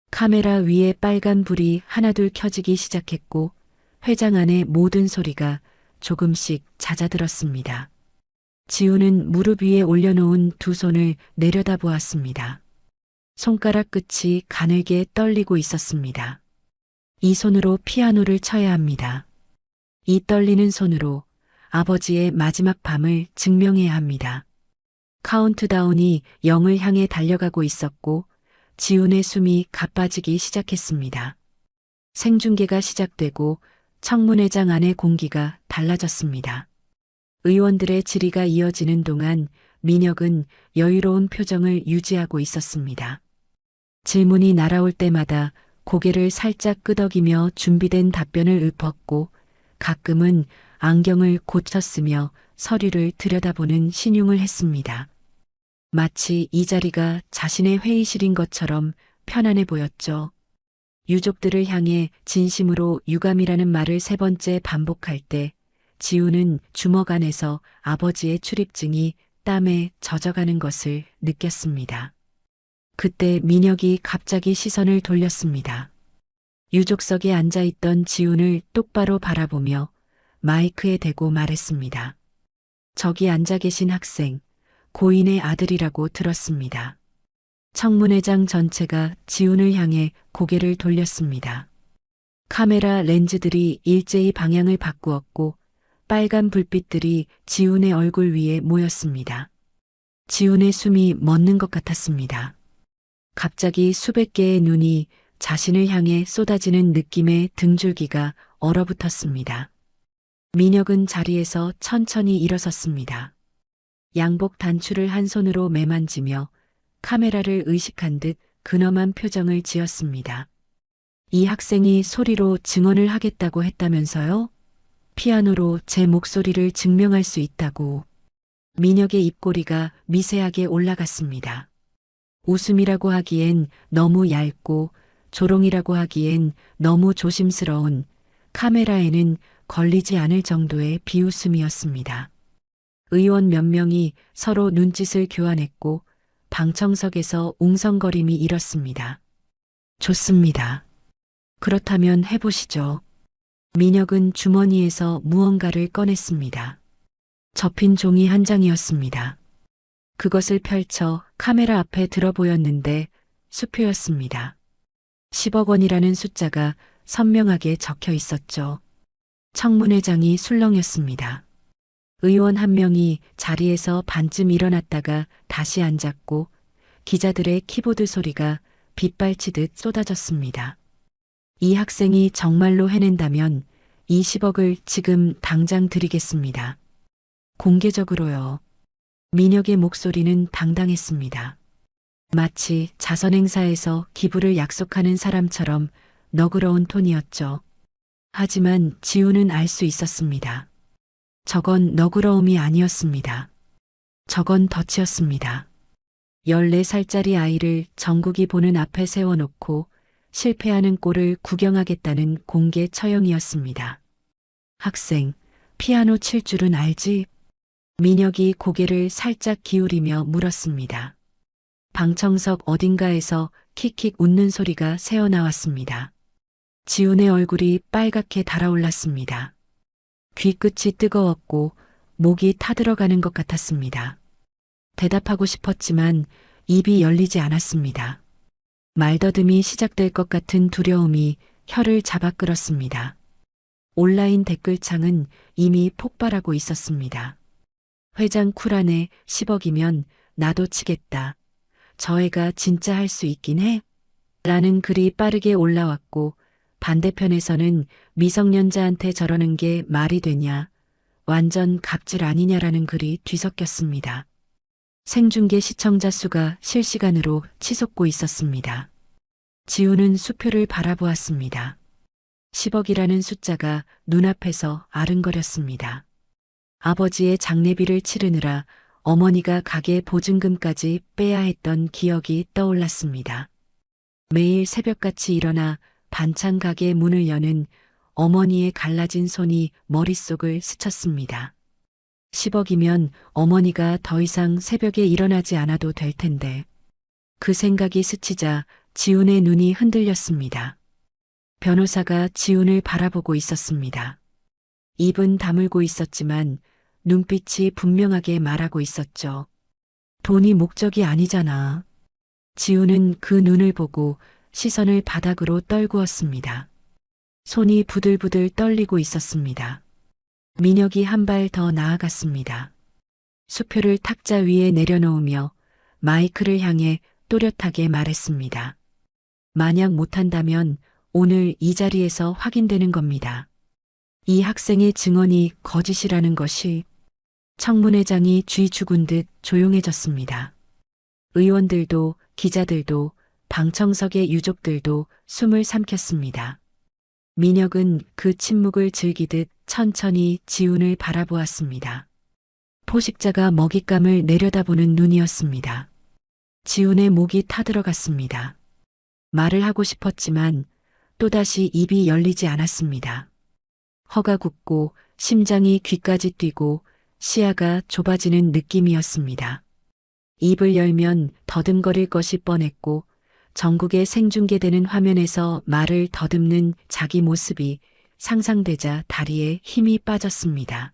카메라 위에 빨간 불이 하나둘 켜지기 시작했고 회장 안의 모든 소리가 조금씩 잦아들었습니다. 지훈은 무릎 위에 올려놓은 두 손을 내려다보았습니다. 손가락 끝이 가늘게 떨리고 있었습니다. 이 손으로 피아노를 쳐야 합니다. 이 떨리는 손으로 아버지의 마지막 밤을 증명해야 합니다. 카운트다운이 0을 향해 달려가고 있었고 지훈의 숨이 가빠지기 시작했습니다. 생중계가 시작되고 청문회장 안의 공기가 달라졌습니다. 의원들의 질의가 이어지는 동안 민혁은 여유로운 표정을 유지하고 있었습니다. 질문이 날아올 때마다 고개를 살짝 끄덕이며 준비된 답변을 읊었고 가끔은 안경을 고쳐 쓰며 서류를 들여다보는 신용을 했습니다. 마치 이 자리가 자신의 회의실인 것처럼 편안해 보였죠. 유족들을 향해 진심으로 유감이라는 말을 3번째 반복할 때 지훈은 주먹 안에서 아버지의 출입증이 땀에 젖어가는 것을 느꼈습니다. 그때 민혁이 갑자기 시선을 돌렸습니다. 유족석에 앉아있던 지훈을 똑바로 바라보며 마이크에 대고 말했습니다. 저기 앉아 계신 학생, 고인의 아들이라고 들었습니다. 청문회장 전체가 지훈을 향해 고개를 돌렸습니다. 카메라 렌즈들이 일제히 방향을 바꾸었고 빨간 불빛들이 지훈의 얼굴 위에 모였습니다. 지훈의 숨이 멎는 것 같았습니다. 갑자기 수백 개의 눈이 자신을 향해 쏟아지는 느낌의 등줄기가 얼어붙었습니다. 민혁은 자리에서 천천히 일어섰습니다. 양복 단추를 한 손으로 매만지며 카메라를 의식한 듯 근엄한 표정을 지었습니다. 이 학생이 소리로 증언을 하겠다고 했다면서요? 피아노로 제 목소리를 증명할 수 있다고. 민혁의 입꼬리가 미세하게 올라갔습니다. 웃음이라고 하기엔 너무 얇고 조롱이라고 하기엔 너무 조심스러운 카메라에는 걸리지 않을 정도의 비웃음이었습니다. 의원 몇 명이 서로 눈짓을 교환했고 방청석에서 웅성거림이 일었습니다. 좋습니다. 그렇다면 해보시죠. 민혁은 주머니에서 무언가를 꺼냈습니다. 접힌 종이 한 장이었습니다. 그것을 펼쳐 카메라 앞에 들어 보였는데 수표였습니다. 10억 원이라는 숫자가 선명하게 적혀 있었죠. 청문회장이 술렁였습니다. 의원 한 명이 자리에서 반쯤 일어났다가 다시 앉았고 기자들의 키보드 소리가 빗발치듯 쏟아졌습니다. 이 학생이 정말로 해낸다면 20억을 지금 당장 드리겠습니다. 공개적으로요. 민혁의 목소리는 당당했습니다. 마치 자선행사에서 기부를 약속하는 사람처럼 너그러운 톤이었죠. 하지만 지우는 알 수 있었습니다. 저건 너그러움이 아니었습니다. 저건 덫이었습니다. 14살짜리 아이를 전국이 보는 앞에 세워놓고 실패하는 꼴을 구경하겠다는 공개 처형이었습니다. 학생, 피아노 칠 줄은 알지? 민혁이 고개를 살짝 기울이며 물었습니다. 방청석 어딘가에서 킥킥 웃는 소리가 새어나왔습니다. 지훈의 얼굴이 빨갛게 달아올랐습니다. 귀끝이 뜨거웠고 목이 타들어가는 것 같았습니다. 대답하고 싶었지만 입이 열리지 않았습니다. 말더듬이 시작될 것 같은 두려움이 혀를 잡아 끌었습니다. 온라인 댓글창은 이미 폭발하고 있었습니다. 회장 쿨하네 10억이면 나도 치겠다. 저 애가 진짜 할 수 있긴 해? 라는 글이 빠르게 올라왔고 반대편에서는 미성년자한테 저러는 게 말이 되냐, 완전 갑질 아니냐라는 글이 뒤섞였습니다. 생중계 시청자 수가 실시간으로 치솟고 있었습니다. 지우는 수표를 바라보았습니다. 10억이라는 숫자가 눈앞에서 아른거렸습니다. 아버지의 장례비를 치르느라 어머니가 가게 보증금까지 빼야 했던 기억이 떠올랐습니다. 매일 새벽같이 일어나 반찬 가게 문을 여는 어머니의 갈라진 손이 머릿속을 스쳤습니다. 10억이면 어머니가 더 이상 새벽에 일어나지 않아도 될 텐데. 그 생각이 스치자 지훈의 눈이 흔들렸습니다. 변호사가 지훈을 바라보고 있었습니다. 입은 다물고 있었지만 눈빛이 분명하게 말하고 있었죠. 돈이 목적이 아니잖아. 지훈은 그 눈을 보고 시선을 바닥으로 떨구었습니다. 손이 부들부들 떨리고 있었습니다. 민혁이 한 발 더 나아갔습니다. 수표를 탁자 위에 내려놓으며 마이크를 향해 또렷하게 말했습니다. 만약 못한다면 오늘 이 자리에서 확인되는 겁니다. 이 학생의 증언이 거짓이라는 것이. 청문회장이 쥐 죽은 듯 조용해졌습니다. 의원들도 기자들도 방청석의 유족들도 숨을 삼켰습니다. 민혁은 그 침묵을 즐기듯 천천히 지훈을 바라보았습니다. 포식자가 먹잇감을 내려다보는 눈이었습니다. 지훈의 목이 타들어갔습니다. 말을 하고 싶었지만 또다시 입이 열리지 않았습니다. 허가 굳고 심장이 귀까지 뛰고 시야가 좁아지는 느낌이었습니다. 입을 열면 더듬거릴 것이 뻔했고 전국에 생중계되는 화면에서 말을 더듬는 자기 모습이 상상되자 다리에 힘이 빠졌습니다.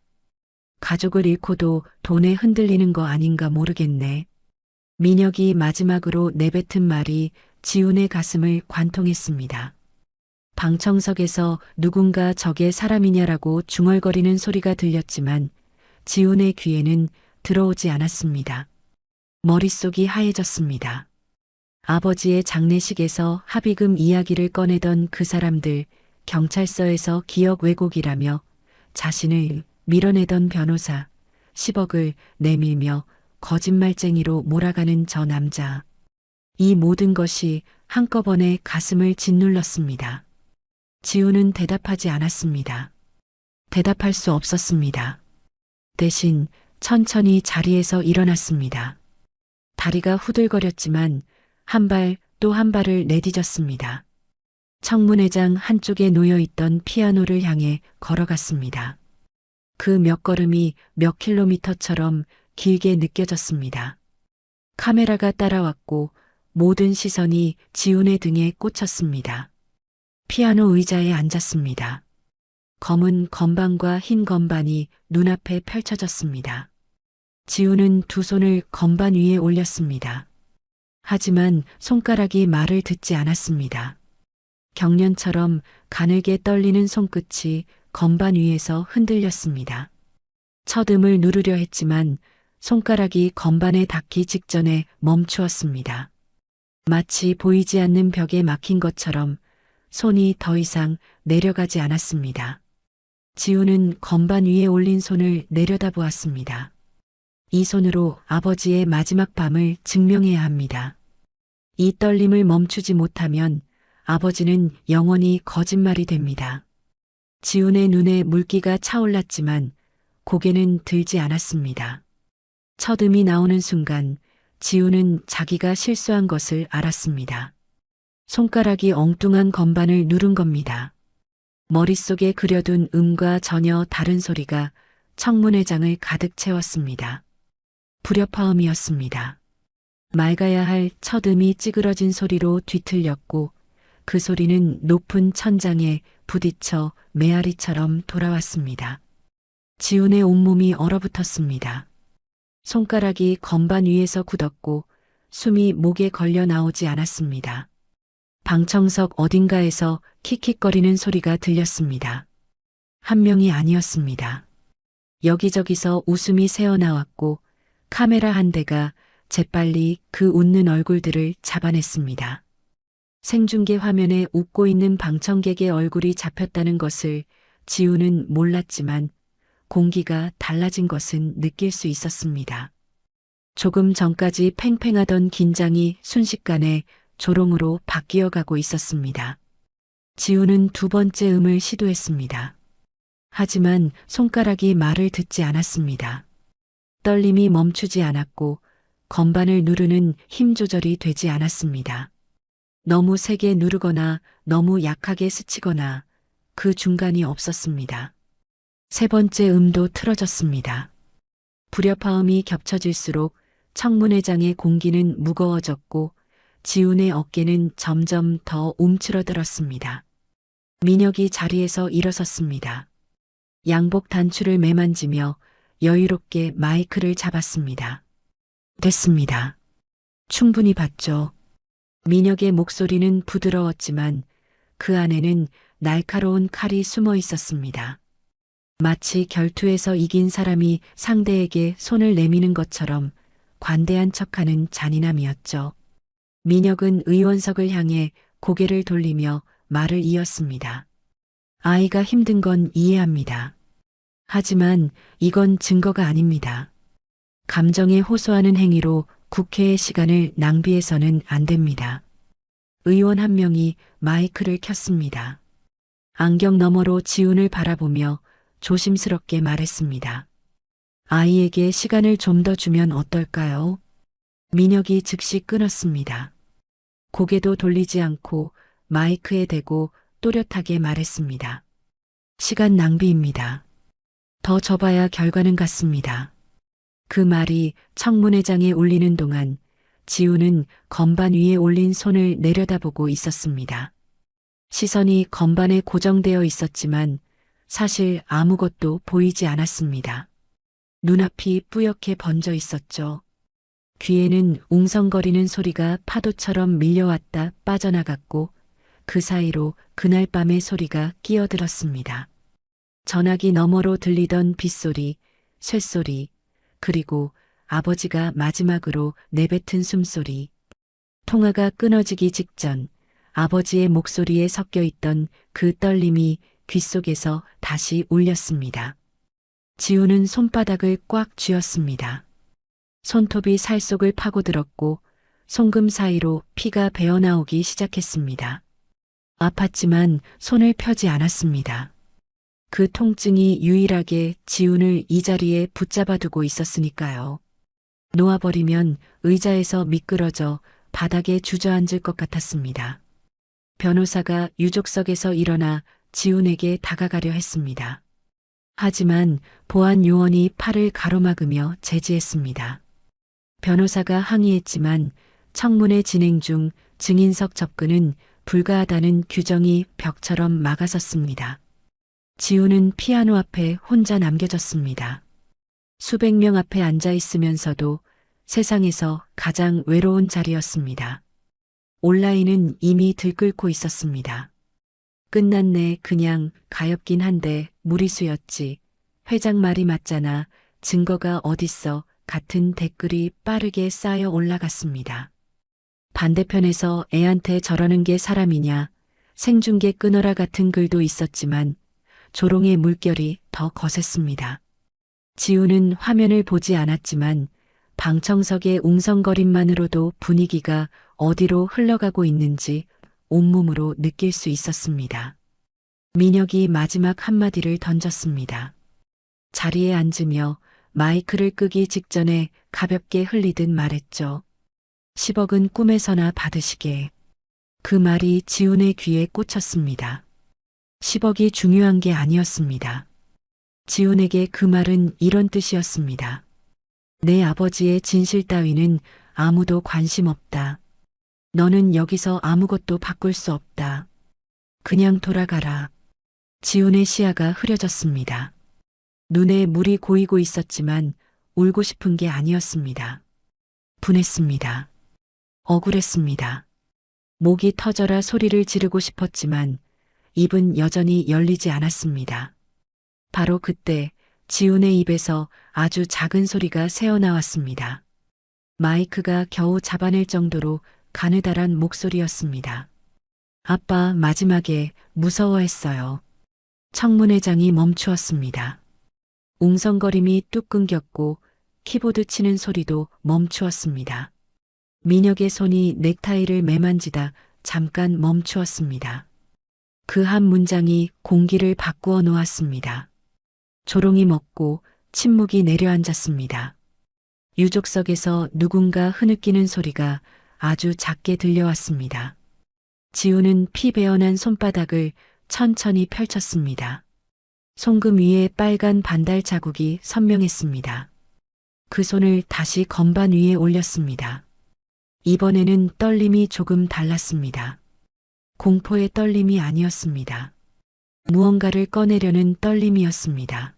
가족을 잃고도 돈에 흔들리는 거 아닌가 모르겠네. 민혁이 마지막으로 내뱉은 말이 지훈의 가슴을 관통했습니다. 방청석에서 누군가 저게 사람이냐라고 중얼거리는 소리가 들렸지만 지훈의 귀에는 들어오지 않았습니다. 머릿속이 하얘졌습니다. 아버지의 장례식에서 합의금 이야기를 꺼내던 그 사람들, 경찰서에서 기억 왜곡이라며 자신을 밀어내던 변호사, 10억을 내밀며 거짓말쟁이로 몰아가는 저 남자. 이 모든 것이 한꺼번에 가슴을 짓눌렀습니다. 지훈은 대답하지 않았습니다. 대답할 수 없었습니다. 대신 천천히 자리에서 일어났습니다. 다리가 후들거렸지만 한 발 또 한 발을 내디뎠습니다. 청문회장 한쪽에 놓여있던 피아노를 향해 걸어갔습니다. 그 몇 걸음이 몇 킬로미터처럼 길게 느껴졌습니다. 카메라가 따라왔고 모든 시선이 지훈의 등에 꽂혔습니다. 피아노 의자에 앉았습니다. 검은 건반과 흰 건반이 눈앞에 펼쳐졌습니다. 지우는 두 손을 건반 위에 올렸습니다. 하지만 손가락이 말을 듣지 않았습니다. 경련처럼 가늘게 떨리는 손끝이 건반 위에서 흔들렸습니다. 첫음을 누르려 했지만 손가락이 건반에 닿기 직전에 멈추었습니다. 마치 보이지 않는 벽에 막힌 것처럼 손이 더 이상 내려가지 않았습니다. 지우는 건반 위에 올린 손을 내려다보았습니다. 이 손으로 아버지의 마지막 밤을 증명해야 합니다. 이 떨림을 멈추지 못하면 아버지는 영원히 거짓말이 됩니다. 지훈의 눈에 물기가 차올랐지만 고개는 들지 않았습니다. 첫음이 나오는 순간 지훈은 자기가 실수한 것을 알았습니다. 손가락이 엉뚱한 건반을 누른 겁니다. 머릿속에 그려둔 음과 전혀 다른 소리가 청문회장을 가득 채웠습니다. 불협화음이었습니다. 맑아야 할 첫음이 찌그러진 소리로 뒤틀렸고 그 소리는 높은 천장에 부딪혀 메아리처럼 돌아왔습니다. 지훈의 온몸이 얼어붙었습니다. 손가락이 건반 위에서 굳었고 숨이 목에 걸려 나오지 않았습니다. 방청석 어딘가에서 킥킥거리는 소리가 들렸습니다. 한 명이 아니었습니다. 여기저기서 웃음이 새어나왔고 카메라 한 대가 재빨리 그 웃는 얼굴들을 잡아냈습니다. 생중계 화면에 웃고 있는 방청객의 얼굴이 잡혔다는 것을 지우는 몰랐지만 공기가 달라진 것은 느낄 수 있었습니다. 조금 전까지 팽팽하던 긴장이 순식간에 조롱으로 바뀌어가고 있었습니다. 지우는 두 번째 음을 시도했습니다. 하지만 손가락이 말을 듣지 않았습니다. 떨림이 멈추지 않았고 건반을 누르는 힘 조절이 되지 않았습니다. 너무 세게 누르거나 너무 약하게 스치거나 그 중간이 없었습니다. 세 번째 음도 틀어졌습니다. 불협화음이 겹쳐질수록 청문회장의 공기는 무거워졌고 지훈의 어깨는 점점 더 움츠러들었습니다. 민혁이 자리에서 일어섰습니다. 양복 단추를 매만지며 여유롭게 마이크를 잡았습니다. 됐습니다. 충분히 봤죠. 민혁의 목소리는 부드러웠지만 그 안에는 날카로운 칼이 숨어 있었습니다. 마치 결투에서 이긴 사람이 상대에게 손을 내미는 것처럼 관대한 척하는 잔인함이었죠. 민혁은 의원석을 향해 고개를 돌리며 말을 이었습니다. 아이가 힘든 건 이해합니다. 하지만 이건 증거가 아닙니다. 감정에 호소하는 행위로 국회의 시간을 낭비해서는 안 됩니다. 의원 한 명이 마이크를 켰습니다. 안경 너머로 지훈을 바라보며 조심스럽게 말했습니다. 아이에게 시간을 좀 더 주면 어떨까요? 민혁이 즉시 끊었습니다. 고개도 돌리지 않고 마이크에 대고 또렷하게 말했습니다. 시간 낭비입니다. 더 접어야 결과는 같습니다. 그 말이 청문회장에 울리는 동안 지우는 건반 위에 올린 손을 내려다보고 있었습니다. 시선이 건반에 고정되어 있었지만 사실 아무것도 보이지 않았습니다. 눈앞이 뿌옇게 번져 있었죠. 귀에는 웅성거리는 소리가 파도처럼 밀려왔다 빠져나갔고 그 사이로 그날 밤의 소리가 끼어들었습니다. 전화기 너머로 들리던 빗소리, 쇳소리, 그리고 아버지가 마지막으로 내뱉은 숨소리. 통화가 끊어지기 직전 아버지의 목소리에 섞여 있던 그 떨림이 귓속에서 다시 울렸습니다. 지우는 손바닥을 꽉 쥐었습니다. 손톱이 살 속을 파고들었고 송금 사이로 피가 배어나오기 시작했습니다. 아팠지만 손을 펴지 않았습니다. 그 통증이 유일하게 지훈을 이 자리에 붙잡아두고 있었으니까요. 놓아버리면 의자에서 미끄러져 바닥에 주저앉을 것 같았습니다. 변호사가 유족석에서 일어나 지훈에게 다가가려 했습니다. 하지만 보안 요원이 팔을 가로막으며 제지했습니다. 변호사가 항의했지만 청문회 진행 중 증인석 접근은 불가하다는 규정이 벽처럼 막아섰습니다. 지우는 피아노 앞에 혼자 남겨졌습니다. 수백 명 앞에 앉아 있으면서도 세상에서 가장 외로운 자리였습니다. 온라인은 이미 들끓고 있었습니다. 끝났네. 그냥 가엾긴 한데 무리수였지. 회장 말이 맞잖아. 증거가 어딨어. 같은 댓글이 빠르게 쌓여 올라갔습니다. 반대편에서 애한테 저러는 게 사람이냐. 생중계 끊어라 같은 글도 있었지만 조롱의 물결이 더 거셌습니다. 지우는 화면을 보지 않았지만 방청석의 웅성거림만으로도 분위기가 어디로 흘러가고 있는지 온몸으로 느낄 수 있었습니다. 민혁이 마지막 한마디를 던졌습니다. 자리에 앉으며 마이크를 끄기 직전에 가볍게 흘리듯 말했죠. 10억은 꿈에서나 받으시게. 그 말이 지훈의 귀에 꽂혔습니다. 10억이 중요한 게 아니었습니다. 지훈에게 그 말은 이런 뜻이었습니다. 내 아버지의 진실 따위는 아무도 관심 없다. 너는 여기서 아무것도 바꿀 수 없다. 그냥 돌아가라. 지훈의 시야가 흐려졌습니다. 눈에 물이 고이고 있었지만 울고 싶은 게 아니었습니다. 분했습니다. 억울했습니다. 목이 터져라 소리를 지르고 싶었지만 입은 여전히 열리지 않았습니다. 바로 그때 지훈의 입에서 아주 작은 소리가 새어나왔습니다. 마이크가 겨우 잡아낼 정도로 가느다란 목소리였습니다. 아빠 마지막에 무서워했어요. 청문회장이 멈추었습니다. 웅성거림이 뚝 끊겼고 키보드 치는 소리도 멈추었습니다. 민혁의 손이 넥타이를 매만지다 잠깐 멈추었습니다. 그 한 문장이 공기를 바꾸어 놓았습니다. 조롱이 멎고 침묵이 내려앉았습니다. 유족석에서 누군가 흐느끼는 소리가 아주 작게 들려왔습니다. 지우는 피 베어난 손바닥을 천천히 펼쳤습니다. 송금 위에 빨간 반달 자국이 선명했습니다. 그 손을 다시 건반 위에 올렸습니다. 이번에는 떨림이 조금 달랐습니다. 공포의 떨림이 아니었습니다. 무언가를 꺼내려는 떨림이었습니다.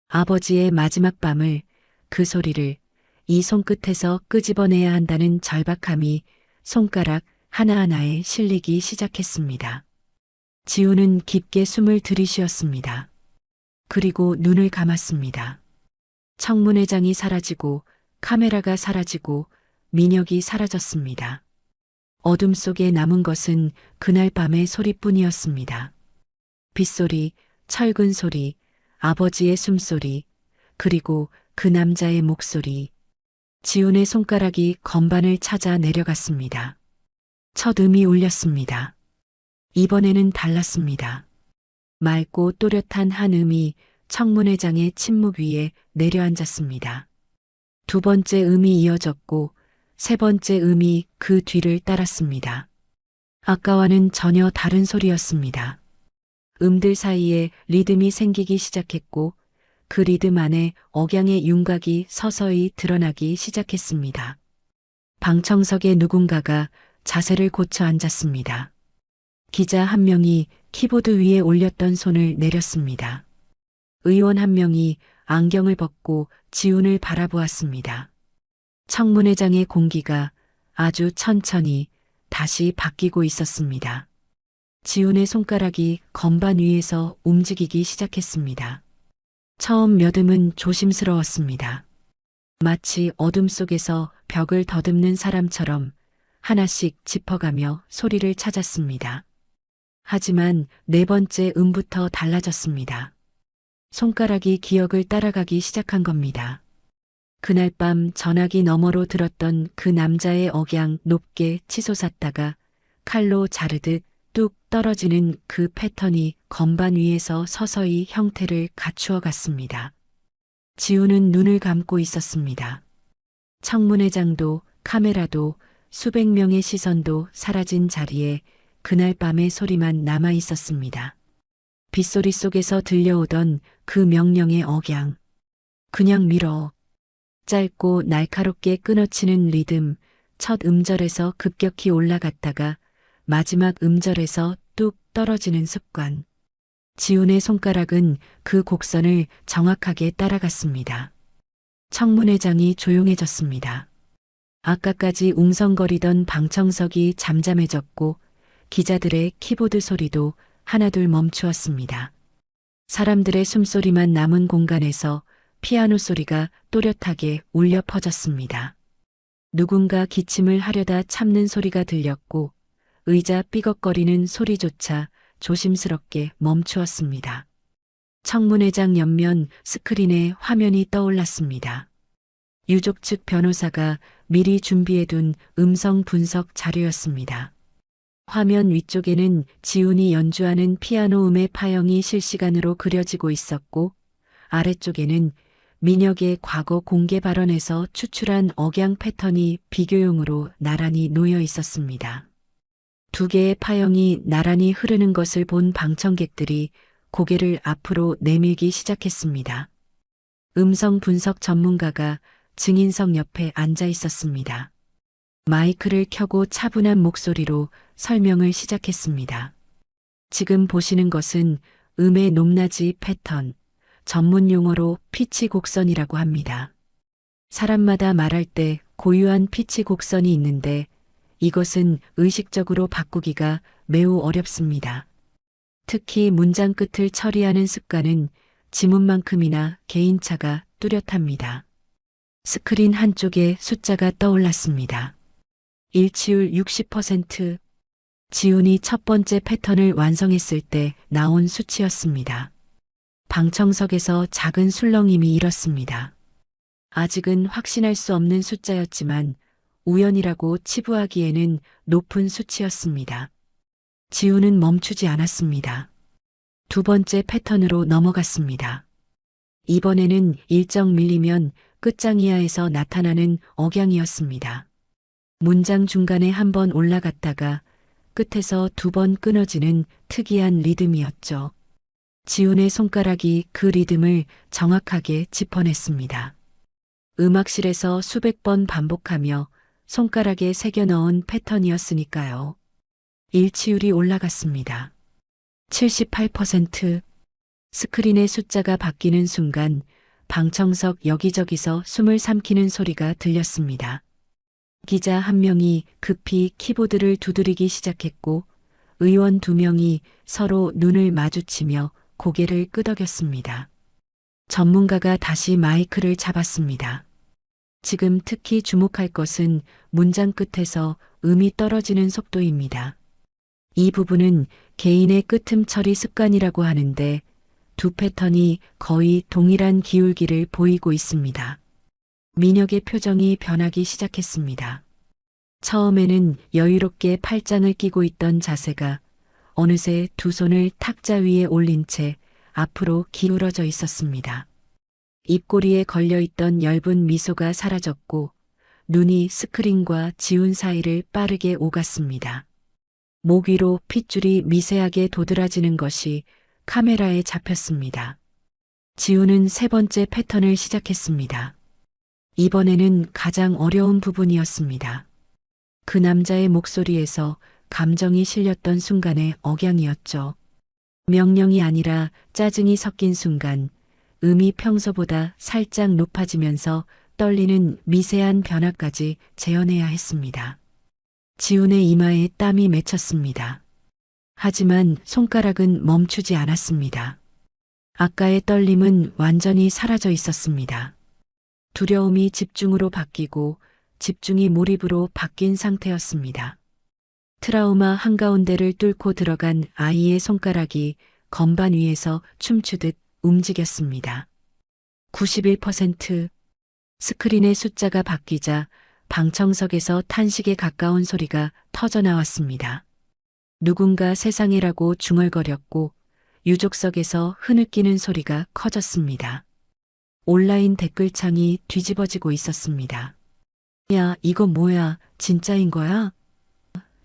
아버지의 마지막 밤을, 그 소리를 이 손끝에서 끄집어내야 한다는 절박함이 손가락 하나하나에 실리기 시작했습니다. 지우는 깊게 숨을 들이쉬었습니다. 그리고 눈을 감았습니다. 청문회장이 사라지고 카메라가 사라지고 민혁이 사라졌습니다. 어둠 속에 남은 것은 그날 밤의 소리뿐이었습니다. 빗소리, 철근 소리, 아버지의 숨소리, 그리고 그 남자의 목소리. 지훈의 손가락이 건반을 찾아 내려갔습니다. 첫 음이 울렸습니다. 이번에는 달랐습니다. 맑고 또렷한 한 음이 청문회장의 침묵 위에 내려앉았습니다. 두 번째 음이 이어졌고 세 번째 음이 그 뒤를 따랐습니다. 아까와는 전혀 다른 소리였습니다. 음들 사이에 리듬이 생기기 시작했고 그 리듬 안에 억양의 윤곽이 서서히 드러나기 시작했습니다. 방청석에 누군가가 자세를 고쳐 앉았습니다. 기자 한 명이 키보드 위에 올렸던 손을 내렸습니다. 의원 한 명이 안경을 벗고 지훈을 바라보았습니다. 청문회장의 공기가 아주 천천히 다시 바뀌고 있었습니다. 지훈의 손가락이 건반 위에서 움직이기 시작했습니다. 처음 몇 음은 조심스러웠습니다. 마치 어둠 속에서 벽을 더듬는 사람처럼 하나씩 짚어가며 소리를 찾았습니다. 하지만 네 번째 음부터 달라졌습니다. 손가락이 기억을 따라가기 시작한 겁니다. 그날 밤 전화기 너머로 들었던 그 남자의 억양 높게 치솟았다가 칼로 자르듯 뚝 떨어지는 그 패턴이 건반 위에서 서서히 형태를 갖추어 갔습니다. 지우는 눈을 감고 있었습니다. 청문회장도 카메라도 수백 명의 시선도 사라진 자리에 그날 밤의 소리만 남아 있었습니다. 빗소리 속에서 들려오던 그 명령의 억양. 그냥 밀어. 짧고 날카롭게 끊어치는 리듬, 첫 음절에서 급격히 올라갔다가 마지막 음절에서 뚝 떨어지는 습관. 지훈의 손가락은 그 곡선을 정확하게 따라갔습니다. 청문회장이 조용해졌습니다. 아까까지 웅성거리던 방청석이 잠잠해졌고 기자들의 키보드 소리도 하나둘 멈추었습니다. 사람들의 숨소리만 남은 공간에서 피아노 소리가 또렷하게 울려 퍼졌습니다. 누군가 기침을 하려다 참는 소리가 들렸고 의자 삐걱거리는 소리조차 조심스럽게 멈추었습니다. 청문회장 옆면 스크린에 화면이 떠올랐습니다. 유족 측 변호사가 미리 준비해둔 음성 분석 자료였습니다. 화면 위쪽에는 지훈이 연주하는 피아노 음의 파형이 실시간으로 그려지고 있었고 아래쪽에는 민혁의 과거 공개 발언에서 추출한 억양 패턴이 비교용으로 나란히 놓여 있었습니다. 두 개의 파형이 나란히 흐르는 것을 본 방청객들이 고개를 앞으로 내밀기 시작했습니다. 음성 분석 전문가가 증인석 옆에 앉아 있었습니다. 마이크를 켜고 차분한 목소리로 설명을 시작했습니다. 지금 보시는 것은 음의 높낮이 패턴, 전문 용어로 피치 곡선이라고 합니다. 사람마다 말할 때 고유한 피치 곡선이 있는데 이것은 의식적으로 바꾸기가 매우 어렵습니다. 특히 문장 끝을 처리하는 습관은 지문만큼이나 개인차가 뚜렷합니다. 스크린 한쪽에 숫자가 떠올랐습니다. 일치율 60%. 지훈이 첫 번째 패턴을 완성했을 때 나온 수치였습니다. 방청석에서 작은 술렁임이 일었습니다. 아직은 확신할 수 없는 숫자였지만 우연이라고 치부하기에는 높은 수치였습니다. 지훈은 멈추지 않았습니다. 두 번째 패턴으로 넘어갔습니다. 이번에는 일정 밀리면 끝장 이하에서 나타나는 억양이었습니다. 문장 중간에 한 번 올라갔다가 끝에서 두 번 끊어지는 특이한 리듬이었죠. 지훈의 손가락이 그 리듬을 정확하게 짚어냈습니다. 음악실에서 수백 번 반복하며 손가락에 새겨 넣은 패턴이었으니까요. 일치율이 올라갔습니다. 78%. 스크린의 숫자가 바뀌는 순간 방청석 여기저기서 숨을 삼키는 소리가 들렸습니다. 기자 한 명이 급히 키보드를 두드리기 시작했고 의원 두 명이 서로 눈을 마주치며 고개를 끄덕였습니다. 전문가가 다시 마이크를 잡았습니다. 지금 특히 주목할 것은 문장 끝에서 음이 떨어지는 속도입니다. 이 부분은 개인의 끄틈 처리 습관이라고 하는데 두 패턴이 거의 동일한 기울기를 보이고 있습니다. 민혁의 표정이 변하기 시작했습니다. 처음에는 여유롭게 팔짱을 끼고 있던 자세가 어느새 두 손을 탁자 위에 올린 채 앞으로 기울어져 있었습니다. 입꼬리에 걸려있던 엷은 미소가 사라졌고 눈이 스크린과 지훈 사이를 빠르게 오갔습니다. 목 위로 핏줄이 미세하게 도드라지는 것이 카메라에 잡혔습니다. 지훈은 세 번째 패턴을 시작했습니다. 이번에는 가장 어려운 부분이었습니다. 그 남자의 목소리에서 감정이 실렸던 순간의 억양이었죠. 명령이 아니라 짜증이 섞인 순간 음이 평소보다 살짝 높아지면서 떨리는 미세한 변화까지 재현해야 했습니다. 지훈의 이마에 땀이 맺혔습니다. 하지만 손가락은 멈추지 않았습니다. 아까의 떨림은 완전히 사라져 있었습니다. 두려움이 집중으로 바뀌고 집중이 몰입으로 바뀐 상태였습니다. 트라우마 한가운데를 뚫고 들어간 아이의 손가락이 건반 위에서 춤추듯 움직였습니다. 91%. 스크린의 숫자가 바뀌자 방청석에서 탄식에 가까운 소리가 터져나왔습니다. 누군가 세상에라고 중얼거렸고 유족석에서 흐느끼는 소리가 커졌습니다. 온라인 댓글창이 뒤집어지고 있었습니다. 야, 이거 뭐야? 진짜인 거야?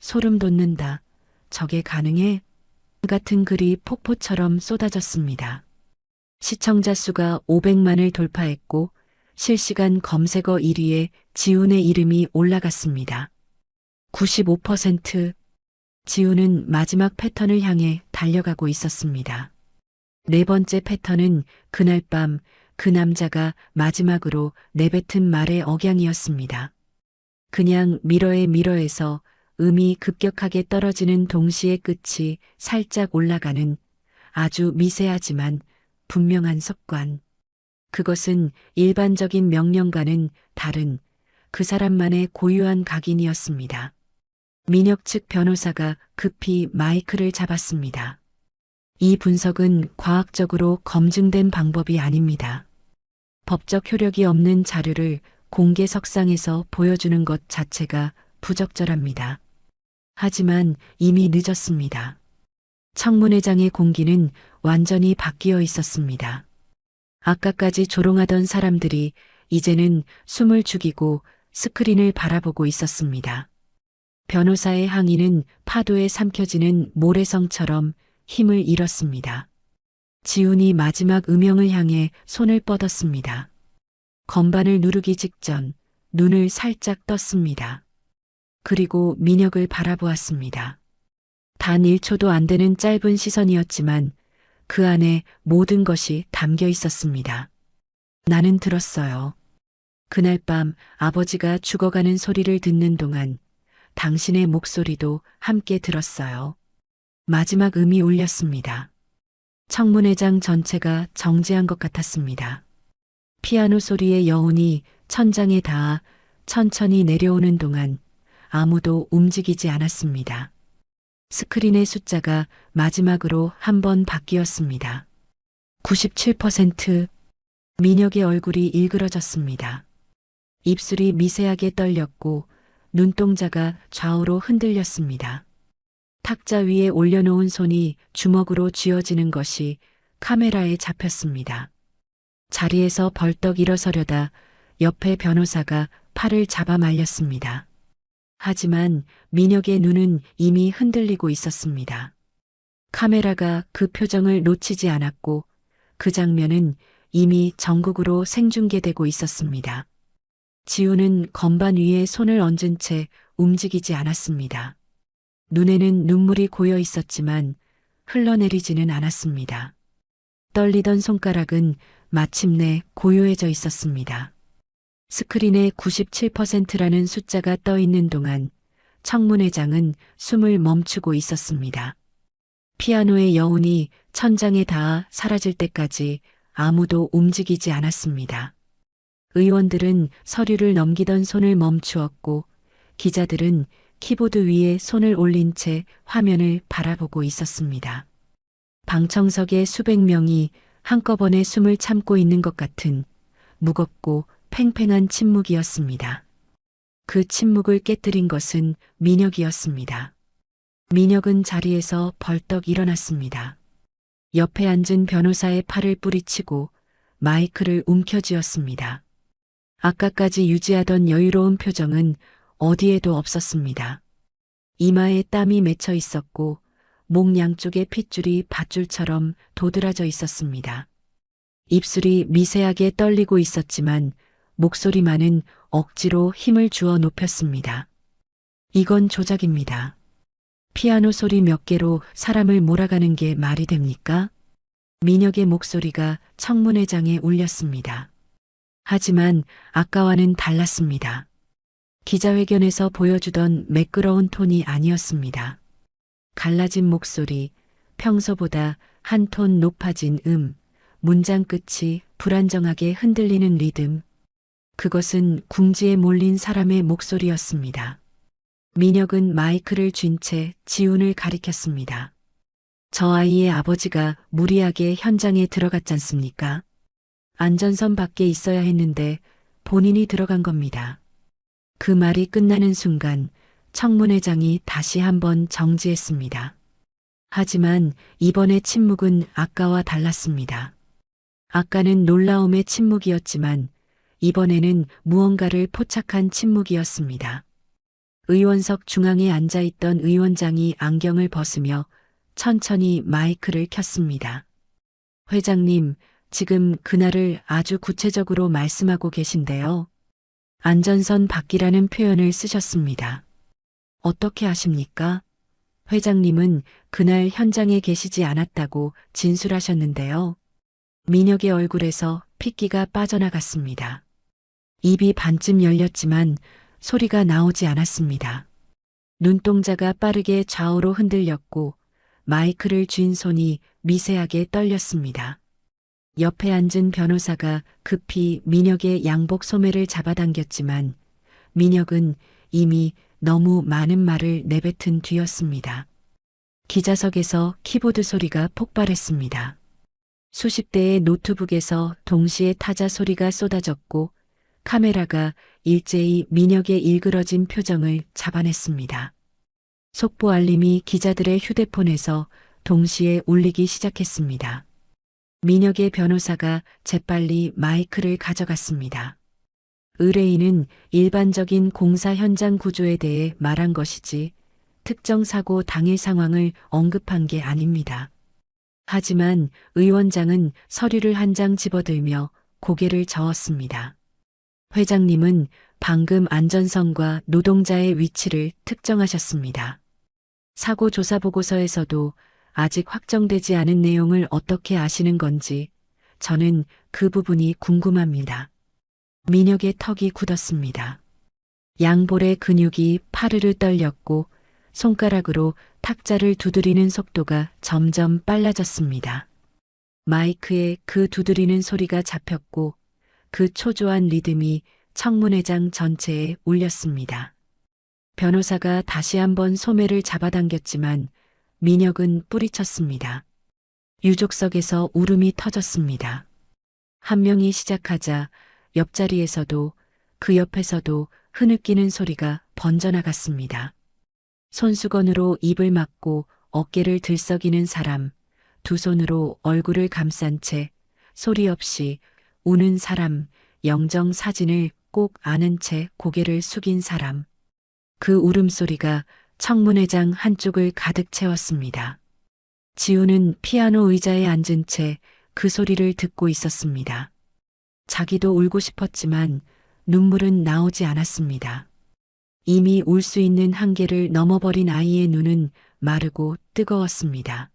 소름 돋는다. 저게 가능해? 같은 글이 폭포처럼 쏟아졌습니다. 시청자 수가 500만을 돌파했고 실시간 검색어 1위에 지훈의 이름이 올라갔습니다. 95%. 지훈은 마지막 패턴을 향해 달려가고 있었습니다. 네 번째 패턴은 그날 밤 그 남자가 마지막으로 내뱉은 말의 억양이었습니다. 그냥 미러에 미러에서 음이 급격하게 떨어지는 동시에 끝이 살짝 올라가는 아주 미세하지만 분명한 습관. 그것은 일반적인 명령과는 다른 그 사람만의 고유한 각인이었습니다. 민혁 측 변호사가 급히 마이크를 잡았습니다. 이 분석은 과학적으로 검증된 방법이 아닙니다. 법적 효력이 없는 자료를 공개석상에서 보여주는 것 자체가 부적절합니다. 하지만 이미 늦었습니다. 청문회장의 공기는 완전히 바뀌어 있었습니다. 아까까지 조롱하던 사람들이 이제는 숨을 죽이고 스크린을 바라보고 있었습니다. 변호사의 항의는 파도에 삼켜지는 모래성처럼 힘을 잃었습니다. 지훈이 마지막 음영을 향해 손을 뻗었습니다. 건반을 누르기 직전 눈을 살짝 떴습니다. 그리고 민혁을 바라보았습니다. 단 1초도 안 되는 짧은 시선이었지만 그 안에 모든 것이 담겨 있었습니다. 나는 들었어요. 그날 밤 아버지가 죽어가는 소리를 듣는 동안 당신의 목소리도 함께 들었어요. 마지막 음이 울렸습니다. 청문회장 전체가 정지한 것 같았습니다. 피아노 소리의 여운이 천장에 닿아 천천히 내려오는 동안 아무도 움직이지 않았습니다. 스크린의 숫자가 마지막으로 한 번 바뀌었습니다. 97%. 민혁의 얼굴이 일그러졌습니다. 입술이 미세하게 떨렸고 눈동자가 좌우로 흔들렸습니다. 탁자 위에 올려놓은 손이 주먹으로 쥐어지는 것이 카메라에 잡혔습니다. 자리에서 벌떡 일어서려다 옆에 변호사가 팔을 잡아 말렸습니다. 하지만 민혁의 눈은 이미 흔들리고 있었습니다. 카메라가 그 표정을 놓치지 않았고 그 장면은 이미 전국으로 생중계되고 있었습니다. 지우는 건반 위에 손을 얹은 채 움직이지 않았습니다. 눈에는 눈물이 고여 있었지만 흘러내리지는 않았습니다. 떨리던 손가락은 마침내 고요해져 있었습니다. 스크린에 97%라는 숫자가 떠 있는 동안 청문회장은 숨을 멈추고 있었습니다. 피아노의 여운이 천장에 닿아 사라질 때까지 아무도 움직이지 않았습니다. 의원들은 서류를 넘기던 손을 멈추었고 기자들은 키보드 위에 손을 올린 채 화면을 바라보고 있었습니다. 방청석의 수백 명이 한꺼번에 숨을 참고 있는 것 같은 무겁고 팽팽한 침묵이었습니다. 그 침묵을 깨뜨린 것은 민혁이었습니다. 민혁은 자리에서 벌떡 일어났습니다. 옆에 앉은 변호사의 팔을 뿌리치고 마이크를 움켜쥐었습니다. 아까까지 유지하던 여유로운 표정은 어디에도 없었습니다. 이마에 땀이 맺혀 있었고 목 양쪽에 핏줄이 밧줄처럼 도드라져 있었습니다. 입술이 미세하게 떨리고 있었지만 목소리만은 억지로 힘을 주어 높였습니다. 이건 조작입니다. 피아노 소리 몇 개로 사람을 몰아가는 게 말이 됩니까? 민혁의 목소리가 청문회장에 울렸습니다. 하지만 아까와는 달랐습니다. 기자회견에서 보여주던 매끄러운 톤이 아니었습니다. 갈라진 목소리, 평소보다 한 톤 높아진 문장 끝이 불안정하게 흔들리는 리듬. 그것은 궁지에 몰린 사람의 목소리였습니다. 민혁은 마이크를 쥔 채 지훈을 가리켰습니다. 저 아이의 아버지가 무리하게 현장에 들어갔지 않습니까? 안전선 밖에 있어야 했는데 본인이 들어간 겁니다. 그 말이 끝나는 순간 청문회장이 다시 한번 정지했습니다. 하지만 이번의 침묵은 아까와 달랐습니다. 아까는 놀라움의 침묵이었지만 이번에는 무언가를 포착한 침묵이었습니다. 의원석 중앙에 앉아있던 의원장이 안경을 벗으며 천천히 마이크를 켰습니다. 회장님, 지금 그날을 아주 구체적으로 말씀하고 계신데요. 안전선 밖이라는 표현을 쓰셨습니다. 어떻게 아십니까? 회장님은 그날 현장에 계시지 않았다고 진술하셨는데요. 민혁의 얼굴에서 핏기가 빠져나갔습니다. 입이 반쯤 열렸지만 소리가 나오지 않았습니다. 눈동자가 빠르게 좌우로 흔들렸고 마이크를 쥔 손이 미세하게 떨렸습니다. 옆에 앉은 변호사가 급히 민혁의 양복 소매를 잡아당겼지만 민혁은 이미 너무 많은 말을 내뱉은 뒤였습니다. 기자석에서 키보드 소리가 폭발했습니다. 수십 대의 노트북에서 동시에 타자 소리가 쏟아졌고 카메라가 일제히 민혁의 일그러진 표정을 잡아냈습니다. 속보 알림이 기자들의 휴대폰에서 동시에 울리기 시작했습니다. 민혁의 변호사가 재빨리 마이크를 가져갔습니다. 의뢰인은 일반적인 공사 현장 구조에 대해 말한 것이지 특정 사고 당일 상황을 언급한 게 아닙니다. 하지만 의원장은 서류를 한 장 집어들며 고개를 저었습니다. 회장님은 방금 안전성과 노동자의 위치를 특정하셨습니다. 사고 조사 보고서에서도 아직 확정되지 않은 내용을 어떻게 아시는 건지 저는 그 부분이 궁금합니다. 민혁의 턱이 굳었습니다. 양볼의 근육이 파르르 떨렸고 손가락으로 탁자를 두드리는 속도가 점점 빨라졌습니다. 마이크에 그 두드리는 소리가 잡혔고 그 초조한 리듬이 청문회장 전체에 울렸습니다. 변호사가 다시 한번 소매를 잡아당겼지만 민혁은 뿌리쳤습니다. 유족석에서 울음이 터졌습니다. 한 명이 시작하자 옆자리에서도 그 옆에서도 흐느끼는 소리가 번져나갔습니다. 손수건으로 입을 막고 어깨를 들썩이는 사람, 두 손으로 얼굴을 감싼 채 소리 없이 우는 사람, 영정 사진을 꼭 아는 채 고개를 숙인 사람. 그 울음소리가 청문회장 한쪽을 가득 채웠습니다. 지우는 피아노 의자에 앉은 채 그 소리를 듣고 있었습니다. 자기도 울고 싶었지만 눈물은 나오지 않았습니다. 이미 울 수 있는 한계를 넘어버린 아이의 눈은 마르고 뜨거웠습니다.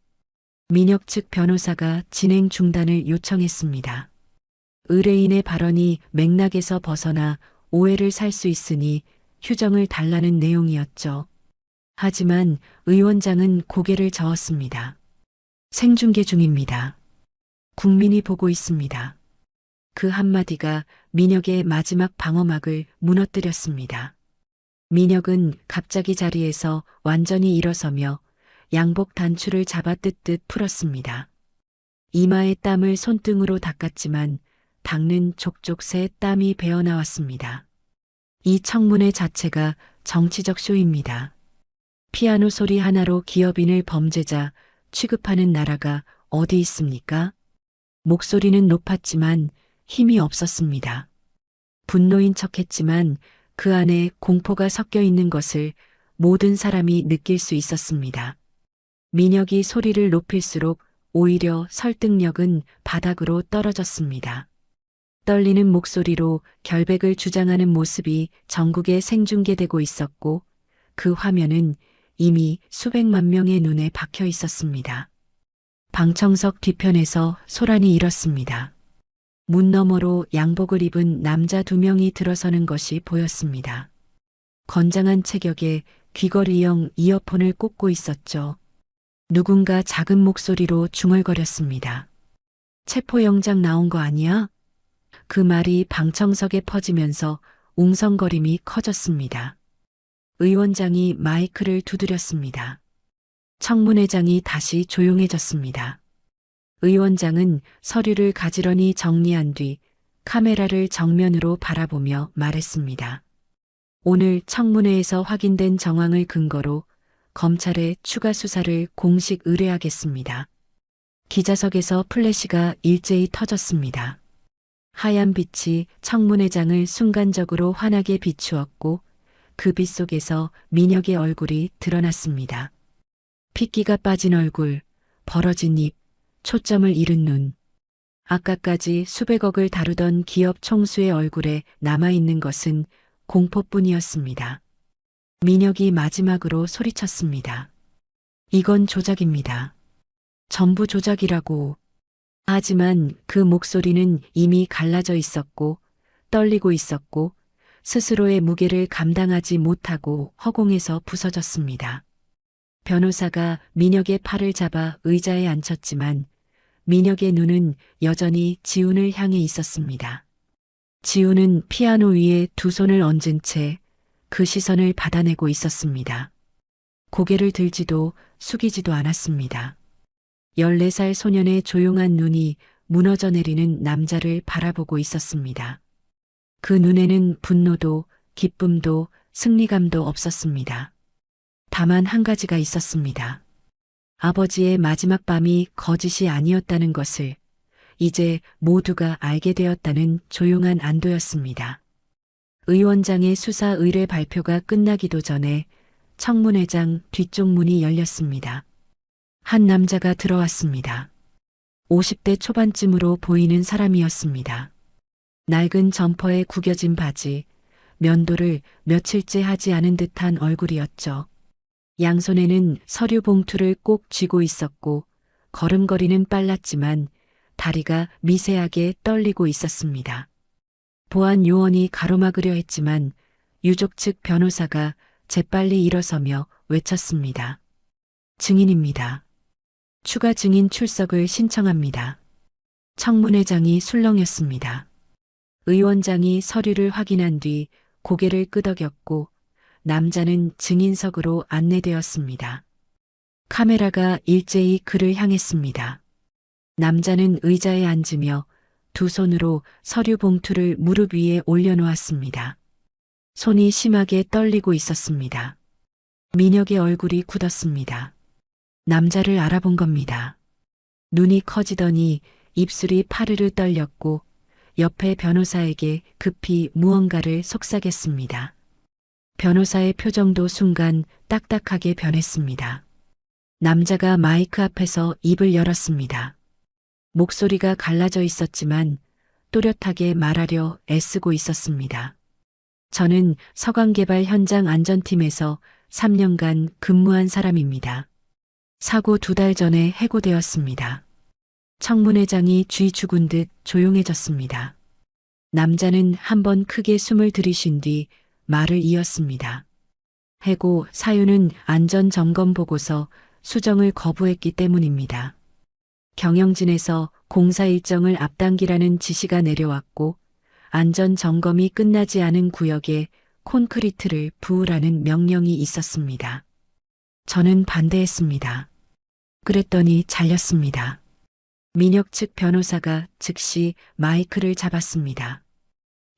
민혁 측 변호사가 진행 중단을 요청했습니다. 의뢰인의 발언이 맥락에서 벗어나 오해를 살 수 있으니 휴정을 달라는 내용이었죠. 하지만 의원장은 고개를 저었습니다. 생중계 중입니다. 국민이 보고 있습니다. 그 한마디가 민혁의 마지막 방어막을 무너뜨렸습니다. 민혁은 갑자기 자리에서 완전히 일어서며 양복 단추를 잡아 뜯듯 풀었습니다. 이마에 땀을 손등으로 닦았지만 닦는 족족 새 땀이 배어나왔습니다. 이 청문회 자체가 정치적 쇼입니다. 피아노 소리 하나로 기업인을 범죄자 취급하는 나라가 어디 있습니까? 목소리는 높았지만 힘이 없었습니다. 분노인 척했지만 그 안에 공포가 섞여 있는 것을 모든 사람이 느낄 수 있었습니다. 민혁이 소리를 높일수록 오히려 설득력은 바닥으로 떨어졌습니다. 떨리는 목소리로 결백을 주장하는 모습이 전국에 생중계되고 있었고 그 화면은 이미 수백만 명의 눈에 박혀 있었습니다. 방청석 뒤편에서 소란이 일었습니다. 문 너머로 양복을 입은 남자 두 명이 들어서는 것이 보였습니다. 건장한 체격에 귀걸이형 이어폰을 꽂고 있었죠. 누군가 작은 목소리로 중얼거렸습니다. 체포영장 나온 거 아니야? 그 말이 방청석에 퍼지면서 웅성거림이 커졌습니다. 의원장이 마이크를 두드렸습니다. 청문회장이 다시 조용해졌습니다. 의원장은 서류를 가지런히 정리한 뒤 카메라를 정면으로 바라보며 말했습니다. 오늘 청문회에서 확인된 정황을 근거로 검찰에 추가 수사를 공식 의뢰하겠습니다. 기자석에서 플래시가 일제히 터졌습니다. 하얀 빛이 청문회장을 순간적으로 환하게 비추었고 그 빛 속에서 민혁의 얼굴이 드러났습니다. 핏기가 빠진 얼굴, 벌어진 입, 초점을 잃은 눈. 아까까지 수백억을 다루던 기업 총수의 얼굴에 남아있는 것은 공포뿐이었습니다. 민혁이 마지막으로 소리쳤습니다. 이건 조작입니다. 전부 조작이라고. 하지만 그 목소리는 이미 갈라져 있었고, 떨리고 있었고, 스스로의 무게를 감당하지 못하고 허공에서 부서졌습니다. 변호사가 민혁의 팔을 잡아 의자에 앉혔지만 민혁의 눈은 여전히 지훈을 향해 있었습니다. 지훈은 피아노 위에 두 손을 얹은 채 그 시선을 받아내고 있었습니다. 고개를 들지도 숙이지도 않았습니다. 14살 소년의 조용한 눈이 무너져 내리는 남자를 바라보고 있었습니다. 그 눈에는 분노도 기쁨도 승리감도 없었습니다. 다만 한 가지가 있었습니다. 아버지의 마지막 밤이 거짓이 아니었다는 것을 이제 모두가 알게 되었다는 조용한 안도였습니다. 의원장의 수사 의뢰 발표가 끝나기도 전에 청문회장 뒤쪽 문이 열렸습니다. 한 남자가 들어왔습니다. 50대 초반쯤으로 보이는 사람이었습니다. 낡은 점퍼에 구겨진 바지, 면도를 며칠째 하지 않은 듯한 얼굴이었죠. 양손에는 서류 봉투를 꼭 쥐고 있었고 걸음걸이는 빨랐지만 다리가 미세하게 떨리고 있었습니다. 보안 요원이 가로막으려 했지만 유족 측 변호사가 재빨리 일어서며 외쳤습니다. 증인입니다. 추가 증인 출석을 신청합니다. 청문회장이 술렁였습니다. 의원장이 서류를 확인한 뒤 고개를 끄덕였고 남자는 증인석으로 안내되었습니다. 카메라가 일제히 그를 향했습니다. 남자는 의자에 앉으며 두 손으로 서류 봉투를 무릎 위에 올려놓았습니다. 손이 심하게 떨리고 있었습니다. 민혁의 얼굴이 굳었습니다. 남자를 알아본 겁니다. 눈이 커지더니 입술이 파르르 떨렸고 옆에 변호사에게 급히 무언가를 속삭였습니다. 변호사의 표정도 순간 딱딱하게 변했습니다. 남자가 마이크 앞에서 입을 열었습니다. 목소리가 갈라져 있었지만 또렷하게 말하려 애쓰고 있었습니다. 저는 서강개발 현장 안전팀에서 3년간 근무한 사람입니다. 사고 2달 전에 해고되었습니다. 청문회장이 쥐 죽은 듯 조용해졌습니다. 남자는 한번 크게 숨을 들이쉰 뒤 말을 이었습니다. 해고 사유는 안전점검 보고서 수정을 거부했기 때문입니다. 경영진에서 공사 일정을 앞당기라는 지시가 내려왔고 안전점검이 끝나지 않은 구역에 콘크리트를 부으라는 명령이 있었습니다. 저는 반대했습니다. 그랬더니 잘렸습니다. 민혁 측 변호사가 즉시 마이크를 잡았습니다.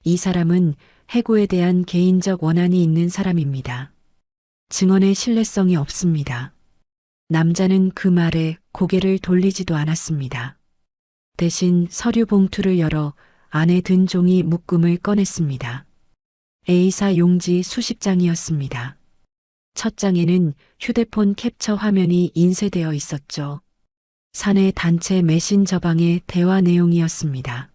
이 사람은 해고에 대한 개인적 원한이 있는 사람입니다. 증언의 신뢰성이 없습니다. 남자는 그 말에 고개를 돌리지도 않았습니다. 대신 서류 봉투를 열어 안에 든 종이 묶음을 꺼냈습니다. A사 용지 수십 장이었습니다. 첫 장에는 휴대폰 캡처 화면이 인쇄되어 있었죠. 사내 단체 메신저방의 대화 내용이었습니다.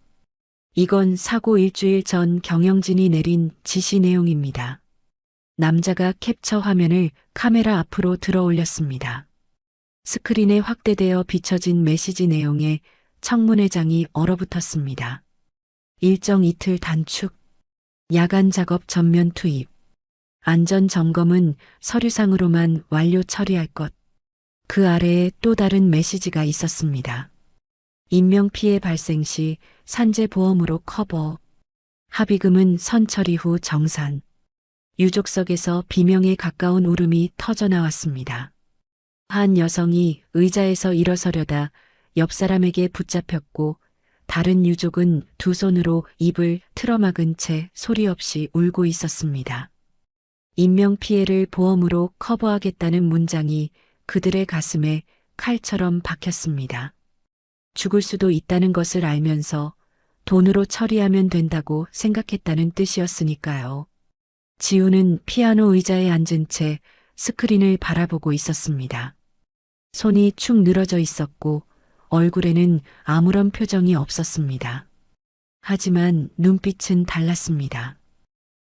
이건 사고 일주일 전 경영진이 내린 지시 내용입니다. 남자가 캡처 화면을 카메라 앞으로 들어 올렸습니다. 스크린에 확대되어 비춰진 메시지 내용에 청문회장이 얼어붙었습니다. 일정 이틀 단축, 야간 작업 전면 투입, 안전 점검은 서류상으로만 완료 처리할 것. 그 아래에 또 다른 메시지가 있었습니다. 인명피해 발생 시 산재보험으로 커버, 합의금은 선처리 후 정산. 유족석에서 비명에 가까운 울음이 터져나왔습니다. 한 여성이 의자에서 일어서려다 옆 사람에게 붙잡혔고 다른 유족은 두 손으로 입을 틀어막은 채 소리 없이 울고 있었습니다. 인명피해를 보험으로 커버하겠다는 문장이 그들의 가슴에 칼처럼 박혔습니다. 죽을 수도 있다는 것을 알면서 돈으로 처리하면 된다고 생각했다는 뜻이었으니까요. 지우는 피아노 의자에 앉은 채 스크린을 바라보고 있었습니다. 손이 축 늘어져 있었고 얼굴에는 아무런 표정이 없었습니다. 하지만 눈빛은 달랐습니다.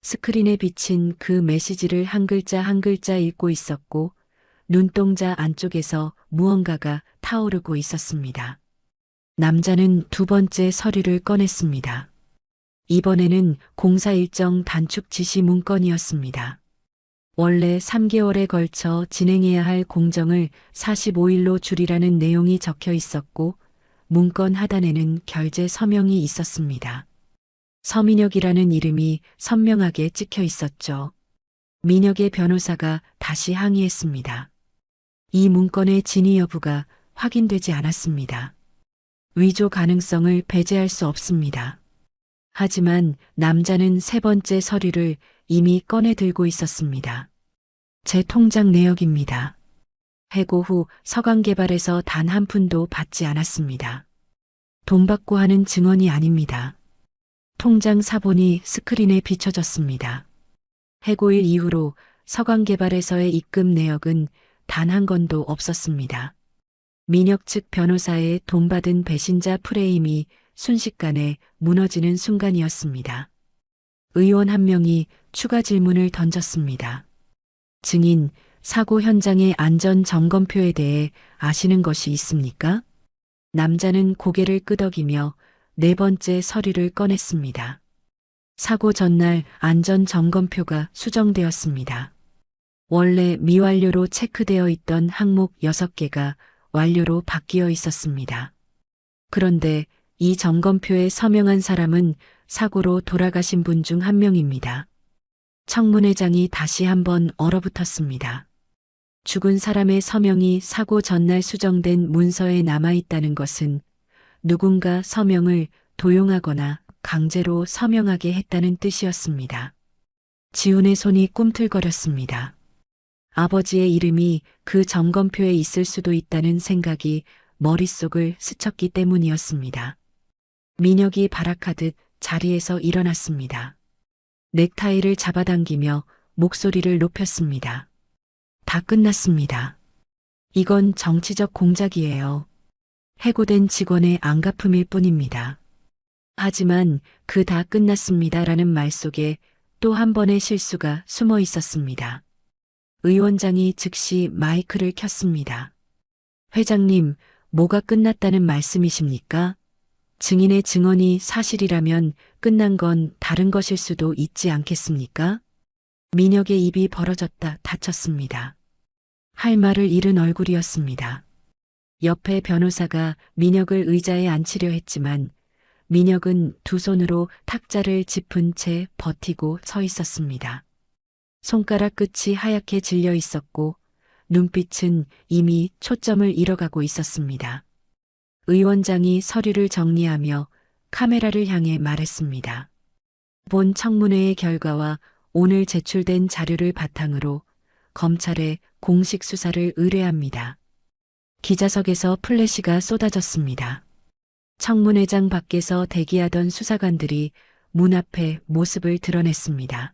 스크린에 비친 그 메시지를 한 글자 한 글자 읽고 있었고 눈동자 안쪽에서 무언가가 타오르고 있었습니다. 남자는 두 번째 서류를 꺼냈습니다. 이번에는 공사 일정 단축 지시 문건이었습니다. 원래 3개월에 걸쳐 진행해야 할 공정을 45일로 줄이라는 내용이 적혀 있었고 문건 하단에는 결제 서명이 있었습니다. 서민혁이라는 이름이 선명하게 찍혀 있었죠. 민혁의 변호사가 다시 항의했습니다. 이 문건의 진위 여부가 확인되지 않았습니다. 위조 가능성을 배제할 수 없습니다. 하지만 남자는 세 번째 서류를 이미 꺼내 들고 있었습니다. 제 통장 내역입니다. 해고 후 서강개발에서 단 한 푼도 받지 않았습니다. 돈 받고 하는 증언이 아닙니다. 통장 사본이 스크린에 비춰졌습니다. 해고일 이후로 서강개발에서의 입금 내역은 단 한 건도 없었습니다. 민혁 측 변호사의 돈 받은 배신자 프레임이 순식간에 무너지는 순간이었습니다. 의원 한 명이 추가 질문을 던졌습니다. 증인, 사고 현장의 안전 점검표에 대해 아시는 것이 있습니까? 남자는 고개를 끄덕이며 네 번째 서류를 꺼냈습니다. 사고 전날 안전 점검표가 수정되었습니다. 원래 미완료로 체크되어 있던 항목 6개가 완료로 바뀌어 있었습니다. 그런데 이 점검표에 서명한 사람은 사고로 돌아가신 분 중 한 명입니다. 청문회장이 다시 한번 얼어붙었습니다. 죽은 사람의 서명이 사고 전날 수정된 문서에 남아있다는 것은 누군가 서명을 도용하거나 강제로 서명하게 했다는 뜻이었습니다. 지훈의 손이 꿈틀거렸습니다. 아버지의 이름이 그 점검표에 있을 수도 있다는 생각이 머릿속을 스쳤기 때문이었습니다. 민혁이 발악하듯 자리에서 일어났습니다. 넥타이를 잡아당기며 목소리를 높였습니다. 다 끝났습니다. 이건 정치적 공작이에요. 해고된 직원의 안갚음일 뿐입니다. 하지만 그 다 끝났습니다라는 말 속에 또 한 번의 실수가 숨어 있었습니다. 의원장이 즉시 마이크를 켰습니다. 회장님, 뭐가 끝났다는 말씀이십니까? 증인의 증언이 사실이라면 끝난 건 다른 것일 수도 있지 않겠습니까? 민혁의 입이 벌어졌다 닫혔습니다. 할 말을 잃은 얼굴이었습니다. 옆에 변호사가 민혁을 의자에 앉히려 했지만 민혁은 두 손으로 탁자를 짚은 채 버티고 서 있었습니다. 손가락 끝이 하얗게 질려 있었고 눈빛은 이미 초점을 잃어가고 있었습니다. 의원장이 서류를 정리하며 카메라를 향해 말했습니다. 본 청문회의 결과와 오늘 제출된 자료를 바탕으로 검찰에 공식 수사를 의뢰합니다. 기자석에서 플래시가 쏟아졌습니다. 청문회장 밖에서 대기하던 수사관들이 문 앞에 모습을 드러냈습니다.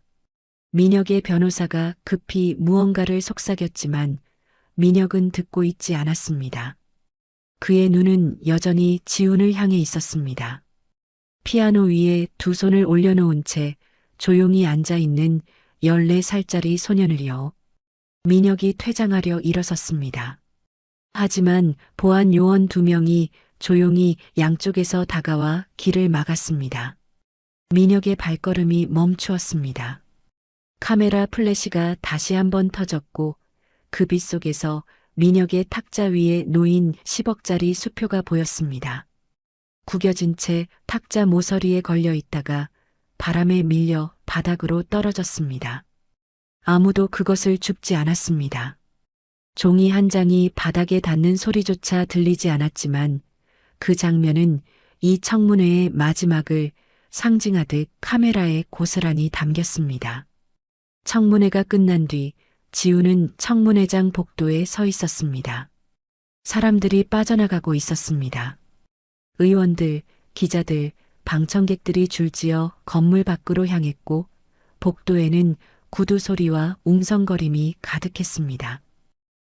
민혁의 변호사가 급히 무언가를 속삭였지만 민혁은 듣고 있지 않았습니다. 그의 눈은 여전히 지훈을 향해 있었습니다. 피아노 위에 두 손을 올려놓은 채 조용히 앉아있는 14살짜리 소년을요. 민혁이 퇴장하려 일어섰습니다. 하지만 보안 요원 2명이 조용히 양쪽에서 다가와 길을 막았습니다. 민혁의 발걸음이 멈추었습니다. 카메라 플래시가 다시 한번 터졌고 그 빛 속에서 민혁의 탁자 위에 놓인 10억짜리 수표가 보였습니다. 구겨진 채 탁자 모서리에 걸려 있다가 바람에 밀려 바닥으로 떨어졌습니다. 아무도 그것을 줍지 않았습니다. 종이 한 장이 바닥에 닿는 소리조차 들리지 않았지만 그 장면은 이 청문회의 마지막을 상징하듯 카메라에 고스란히 담겼습니다. 청문회가 끝난 뒤 지훈은 청문회장 복도에 서 있었습니다. 사람들이 빠져나가고 있었습니다. 의원들, 기자들, 방청객들이 줄지어 건물 밖으로 향했고 복도에는 구두 소리와 웅성거림이 가득했습니다.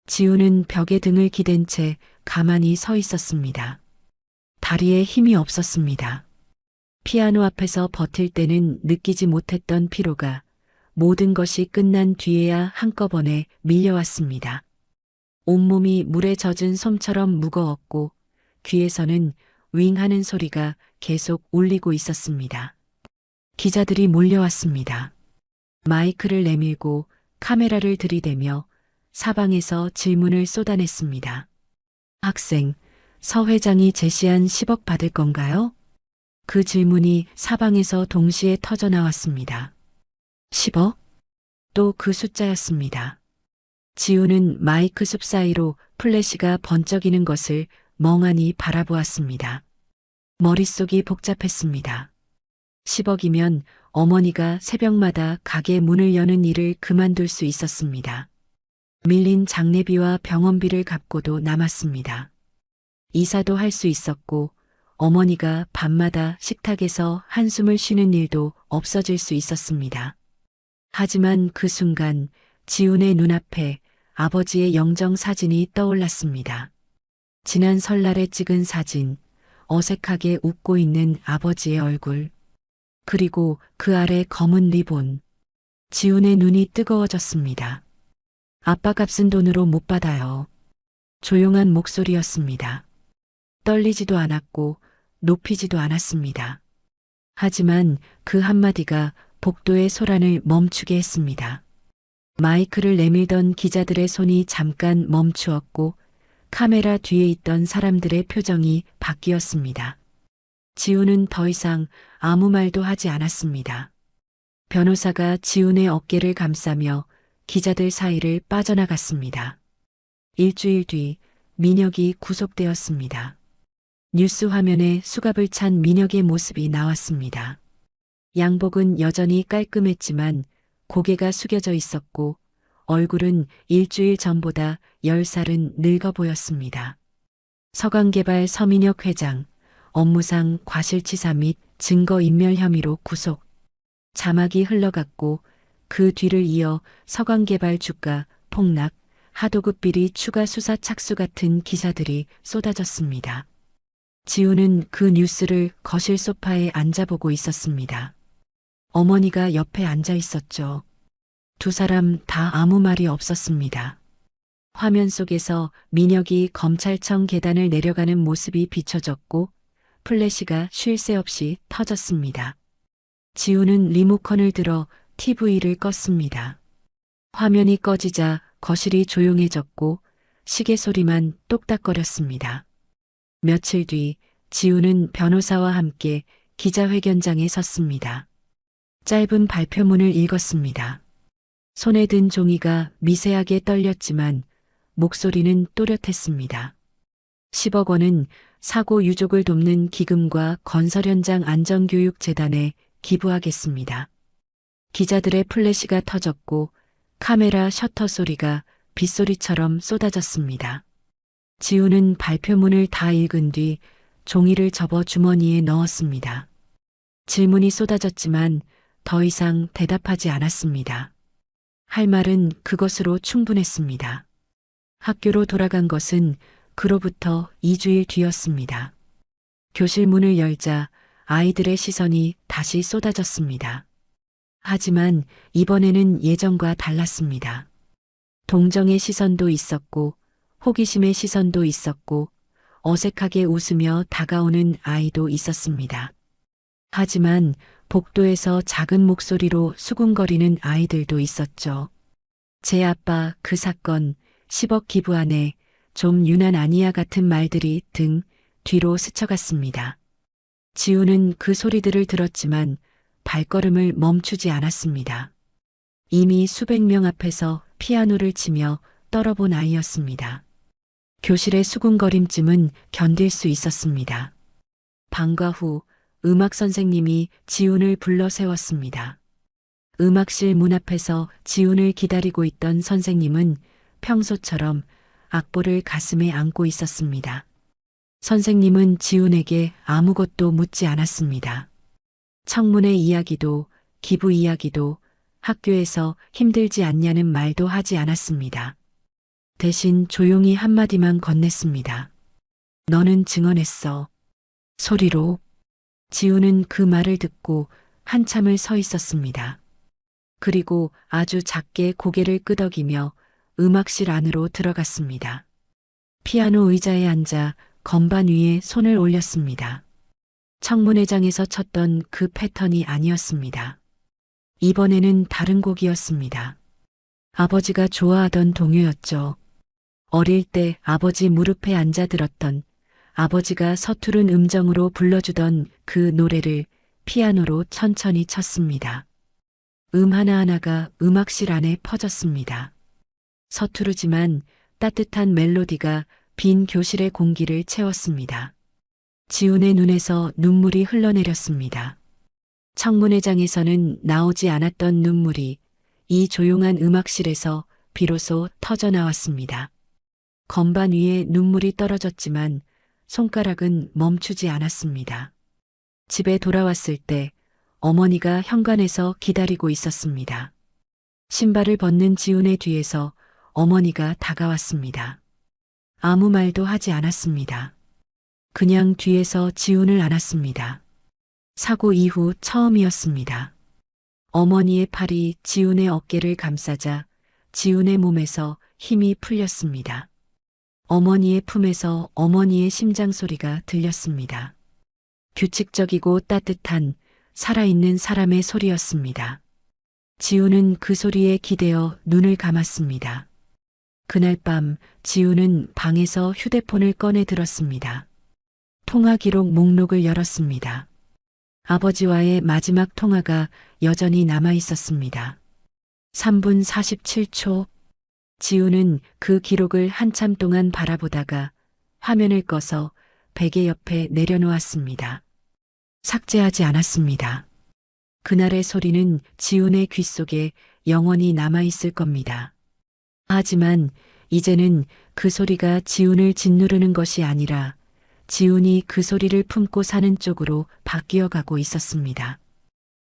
지훈은 벽에 등을 기댄 채 가만히 서 있었습니다. 다리에 힘이 없었습니다. 피아노 앞에서 버틸 때는 느끼지 못했던 피로가 모든 것이 끝난 뒤에야 한꺼번에 밀려왔습니다. 온몸이 물에 젖은 솜처럼 무거웠고 귀에서는 윙 하는 소리가 계속 울리고 있었습니다. 기자들이 몰려왔습니다. 마이크를 내밀고 카메라를 들이대며 사방에서 질문을 쏟아냈습니다. 학생, 서 회장이 제시한 10억 받을 건가요? 그 질문이 사방에서 동시에 터져 나왔습니다. 10억? 또 그 숫자였습니다. 지우는 마이크 숲 사이로 플래시가 번쩍이는 것을 멍하니 바라보았습니다. 머릿속이 복잡했습니다. 10억이면 어머니가 새벽마다 가게 문을 여는 일을 그만둘 수 있었습니다. 밀린 장례비와 병원비를 갚고도 남았습니다. 이사도 할 수 있었고 어머니가 밤마다 식탁에서 한숨을 쉬는 일도 없어질 수 있었습니다. 하지만 그 순간 지훈의 눈앞에 아버지의 영정 사진이 떠올랐습니다. 지난 설날에 찍은 사진, 어색하게 웃고 있는 아버지의 얼굴, 그리고 그 아래 검은 리본. 지훈의 눈이 뜨거워졌습니다. 아빠 값은 돈으로 못 받아요. 조용한 목소리였습니다. 떨리지도 않았고 높이지도 않았습니다. 하지만 그 한마디가 복도의 소란을 멈추게 했습니다. 마이크를 내밀던 기자들의 손이 잠깐 멈추었고 카메라 뒤에 있던 사람들의 표정이 바뀌었습니다. 지훈은 더 이상 아무 말도 하지 않았습니다. 변호사가 지훈의 어깨를 감싸며 기자들 사이를 빠져나갔습니다. 일주일 뒤 민혁이 구속되었습니다. 뉴스 화면에 수갑을 찬 민혁의 모습이 나왔습니다. 양복은 여전히 깔끔했지만 고개가 숙여져 있었고 얼굴은 일주일 전보다 10살은 늙어 보였습니다. 서강개발 서민혁 회장, 업무상 과실치사 및 증거인멸 혐의로 구속. 자막이 흘러갔고 그 뒤를 이어 서강개발 주가 폭락, 하도급 비리 추가 수사 착수 같은 기사들이 쏟아졌습니다. 지우는 그 뉴스를 거실 소파에 앉아보고 있었습니다. 어머니가 옆에 앉아 있었죠. 두 사람 다 아무 말이 없었습니다. 화면 속에서 민혁이 검찰청 계단을 내려가는 모습이 비춰졌고 플래시가 쉴 새 없이 터졌습니다. 지우는 리모컨을 들어 TV를 껐습니다. 화면이 꺼지자 거실이 조용해졌고 시계 소리만 똑딱거렸습니다. 며칠 뒤 지우는 변호사와 함께 기자회견장에 섰습니다. 짧은 발표문을 읽었습니다. 손에 든 종이가 미세하게 떨렸지만 목소리는 또렷했습니다. 10억 원은 사고 유족을 돕는 기금과 건설 현장 안전교육재단에 기부하겠습니다. 기자들의 플래시가 터졌고 카메라 셔터 소리가 빗소리처럼 쏟아졌습니다. 지우는 발표문을 다 읽은 뒤 종이를 접어 주머니에 넣었습니다. 질문이 쏟아졌지만 더 이상 대답하지 않았습니다. 할 말은 그것으로 충분했습니다. 학교로 돌아간 것은 그로부터 2주일 뒤였습니다. 교실 문을 열자 아이들의 시선이 다시 쏟아졌습니다. 하지만 이번에는 예전과 달랐습니다. 동정의 시선도 있었고 호기심의 시선도 있었고 어색하게 웃으며 다가오는 아이도 있었습니다. 하지만 복도에서 작은 목소리로 수군거리는 아이들도 있었죠. 제 아빠 그 사건 10억 기부하네 좀 유난 아니야 같은 말들이 등 뒤로 스쳐갔습니다. 지우는 그 소리들을 들었지만 발걸음을 멈추지 않았습니다. 이미 수백 명 앞에서 피아노를 치며 떨어본 아이였습니다. 교실의 수군거림쯤은 견딜 수 있었습니다. 방과 후 음악 선생님이 지훈을 불러 세웠습니다. 음악실 문 앞에서 지훈을 기다리고 있던 선생님은 평소처럼 악보를 가슴에 안고 있었습니다. 선생님은 지훈에게 아무것도 묻지 않았습니다. 청문회 이야기도 기부 이야기도 학교에서 힘들지 않냐는 말도 하지 않았습니다. 대신 조용히 한마디만 건넸습니다. 너는 증언했어. 소리로. 지우는 그 말을 듣고 한참을 서 있었습니다. 그리고 아주 작게 고개를 끄덕이며 음악실 안으로 들어갔습니다. 피아노 의자에 앉아 건반 위에 손을 올렸습니다. 청문회장에서 쳤던 그 패턴이 아니었습니다. 이번에는 다른 곡이었습니다. 아버지가 좋아하던 동요였죠. 어릴 때 아버지 무릎에 앉아 들었던, 아버지가 서투른 음정으로 불러주던 그 노래를 피아노로 천천히 쳤습니다. 하나하나가 음악실 안에 퍼졌습니다. 서투르지만 따뜻한 멜로디가 빈 교실의 공기를 채웠습니다. 지훈의 눈에서 눈물이 흘러내렸습니다. 청문회장에서는 나오지 않았던 눈물이 이 조용한 음악실에서 비로소 터져 나왔습니다. 건반 위에 눈물이 떨어졌지만 손가락은 멈추지 않았습니다. 집에 돌아왔을 때 어머니가 현관에서 기다리고 있었습니다. 신발을 벗는 지훈의 뒤에서 어머니가 다가왔습니다. 아무 말도 하지 않았습니다. 그냥 뒤에서 지훈을 안았습니다. 사고 이후 처음이었습니다. 어머니의 팔이 지훈의 어깨를 감싸자 지훈의 몸에서 힘이 풀렸습니다. 어머니의 품에서 어머니의 심장 소리가 들렸습니다. 규칙적이고 따뜻한 살아있는 사람의 소리였습니다. 지훈은 그 소리에 기대어 눈을 감았습니다. 그날 밤 지훈은 방에서 휴대폰을 꺼내 들었습니다. 통화 기록 목록을 열었습니다. 아버지와의 마지막 통화가 여전히 남아 있었습니다. 3분 47초. 지훈은 그 기록을 한참 동안 바라보다가 화면을 꺼서 베개 옆에 내려놓았습니다. 삭제하지 않았습니다. 그날의 소리는 지훈의 귀 속에 영원히 남아있을 겁니다. 하지만 이제는 그 소리가 지훈을 짓누르는 것이 아니라 지훈이 그 소리를 품고 사는 쪽으로 바뀌어 가고 있었습니다.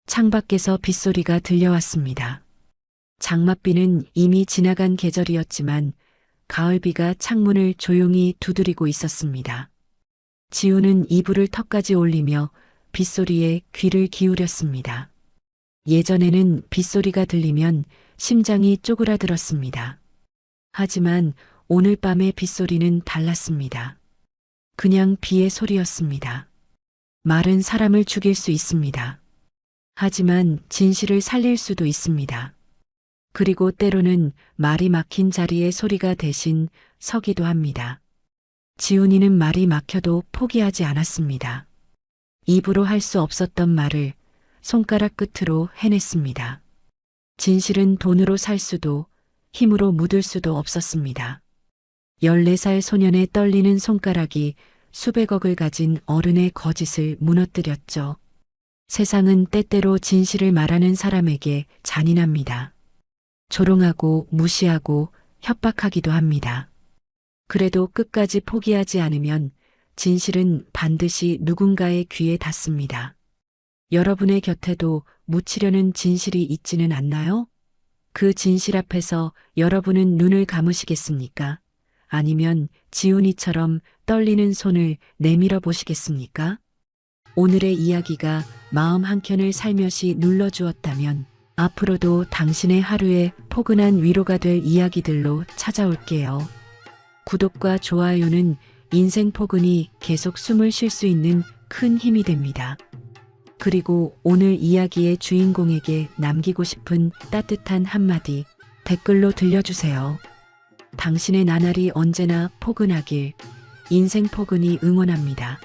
창밖에서 빗소리가 들려왔습니다. 장맛비는 이미 지나간 계절이었지만 가을비가 창문을 조용히 두드리고 있었습니다. 지훈은 이불을 턱까지 올리며 빗소리에 귀를 기울였습니다. 예전에는 빗소리가 들리면 심장이 쪼그라들었습니다. 하지만 오늘 밤의 빗소리는 달랐습니다. 그냥 비의 소리였습니다. 말은 사람을 죽일 수 있습니다. 하지만 진실을 살릴 수도 있습니다. 그리고 때로는 말이 막힌 자리에 소리가 대신 서기도 합니다. 지훈이는 말이 막혀도 포기하지 않았습니다. 입으로 할 수 없었던 말을 손가락 끝으로 해냈습니다. 진실은 돈으로 살 수도 힘으로 묻을 수도 없었습니다. 14살 소년의 떨리는 손가락이 수백억을 가진 어른의 거짓을 무너뜨렸죠. 세상은 때때로 진실을 말하는 사람에게 잔인합니다. 조롱하고 무시하고 협박하기도 합니다. 그래도 끝까지 포기하지 않으면 진실은 반드시 누군가의 귀에 닿습니다. 여러분의 곁에도 묻히려는 진실이 있지는 않나요? 그 진실 앞에서 여러분은 눈을 감으시겠습니까? 아니면 지훈이처럼 떨리는 손을 내밀어 보시겠습니까? 오늘의 이야기가 마음 한켠을 살며시 눌러주었다면 앞으로도 당신의 하루에 포근한 위로가 될 이야기들로 찾아올게요. 구독과 좋아요는 인생 포근이 계속 숨을 쉴 수 있는 큰 힘이 됩니다. 그리고 오늘 이야기의 주인공에게 남기고 싶은 따뜻한 한마디 댓글로 들려주세요. 당신의 나날이 언제나 포근하길 인생 포근이 응원합니다.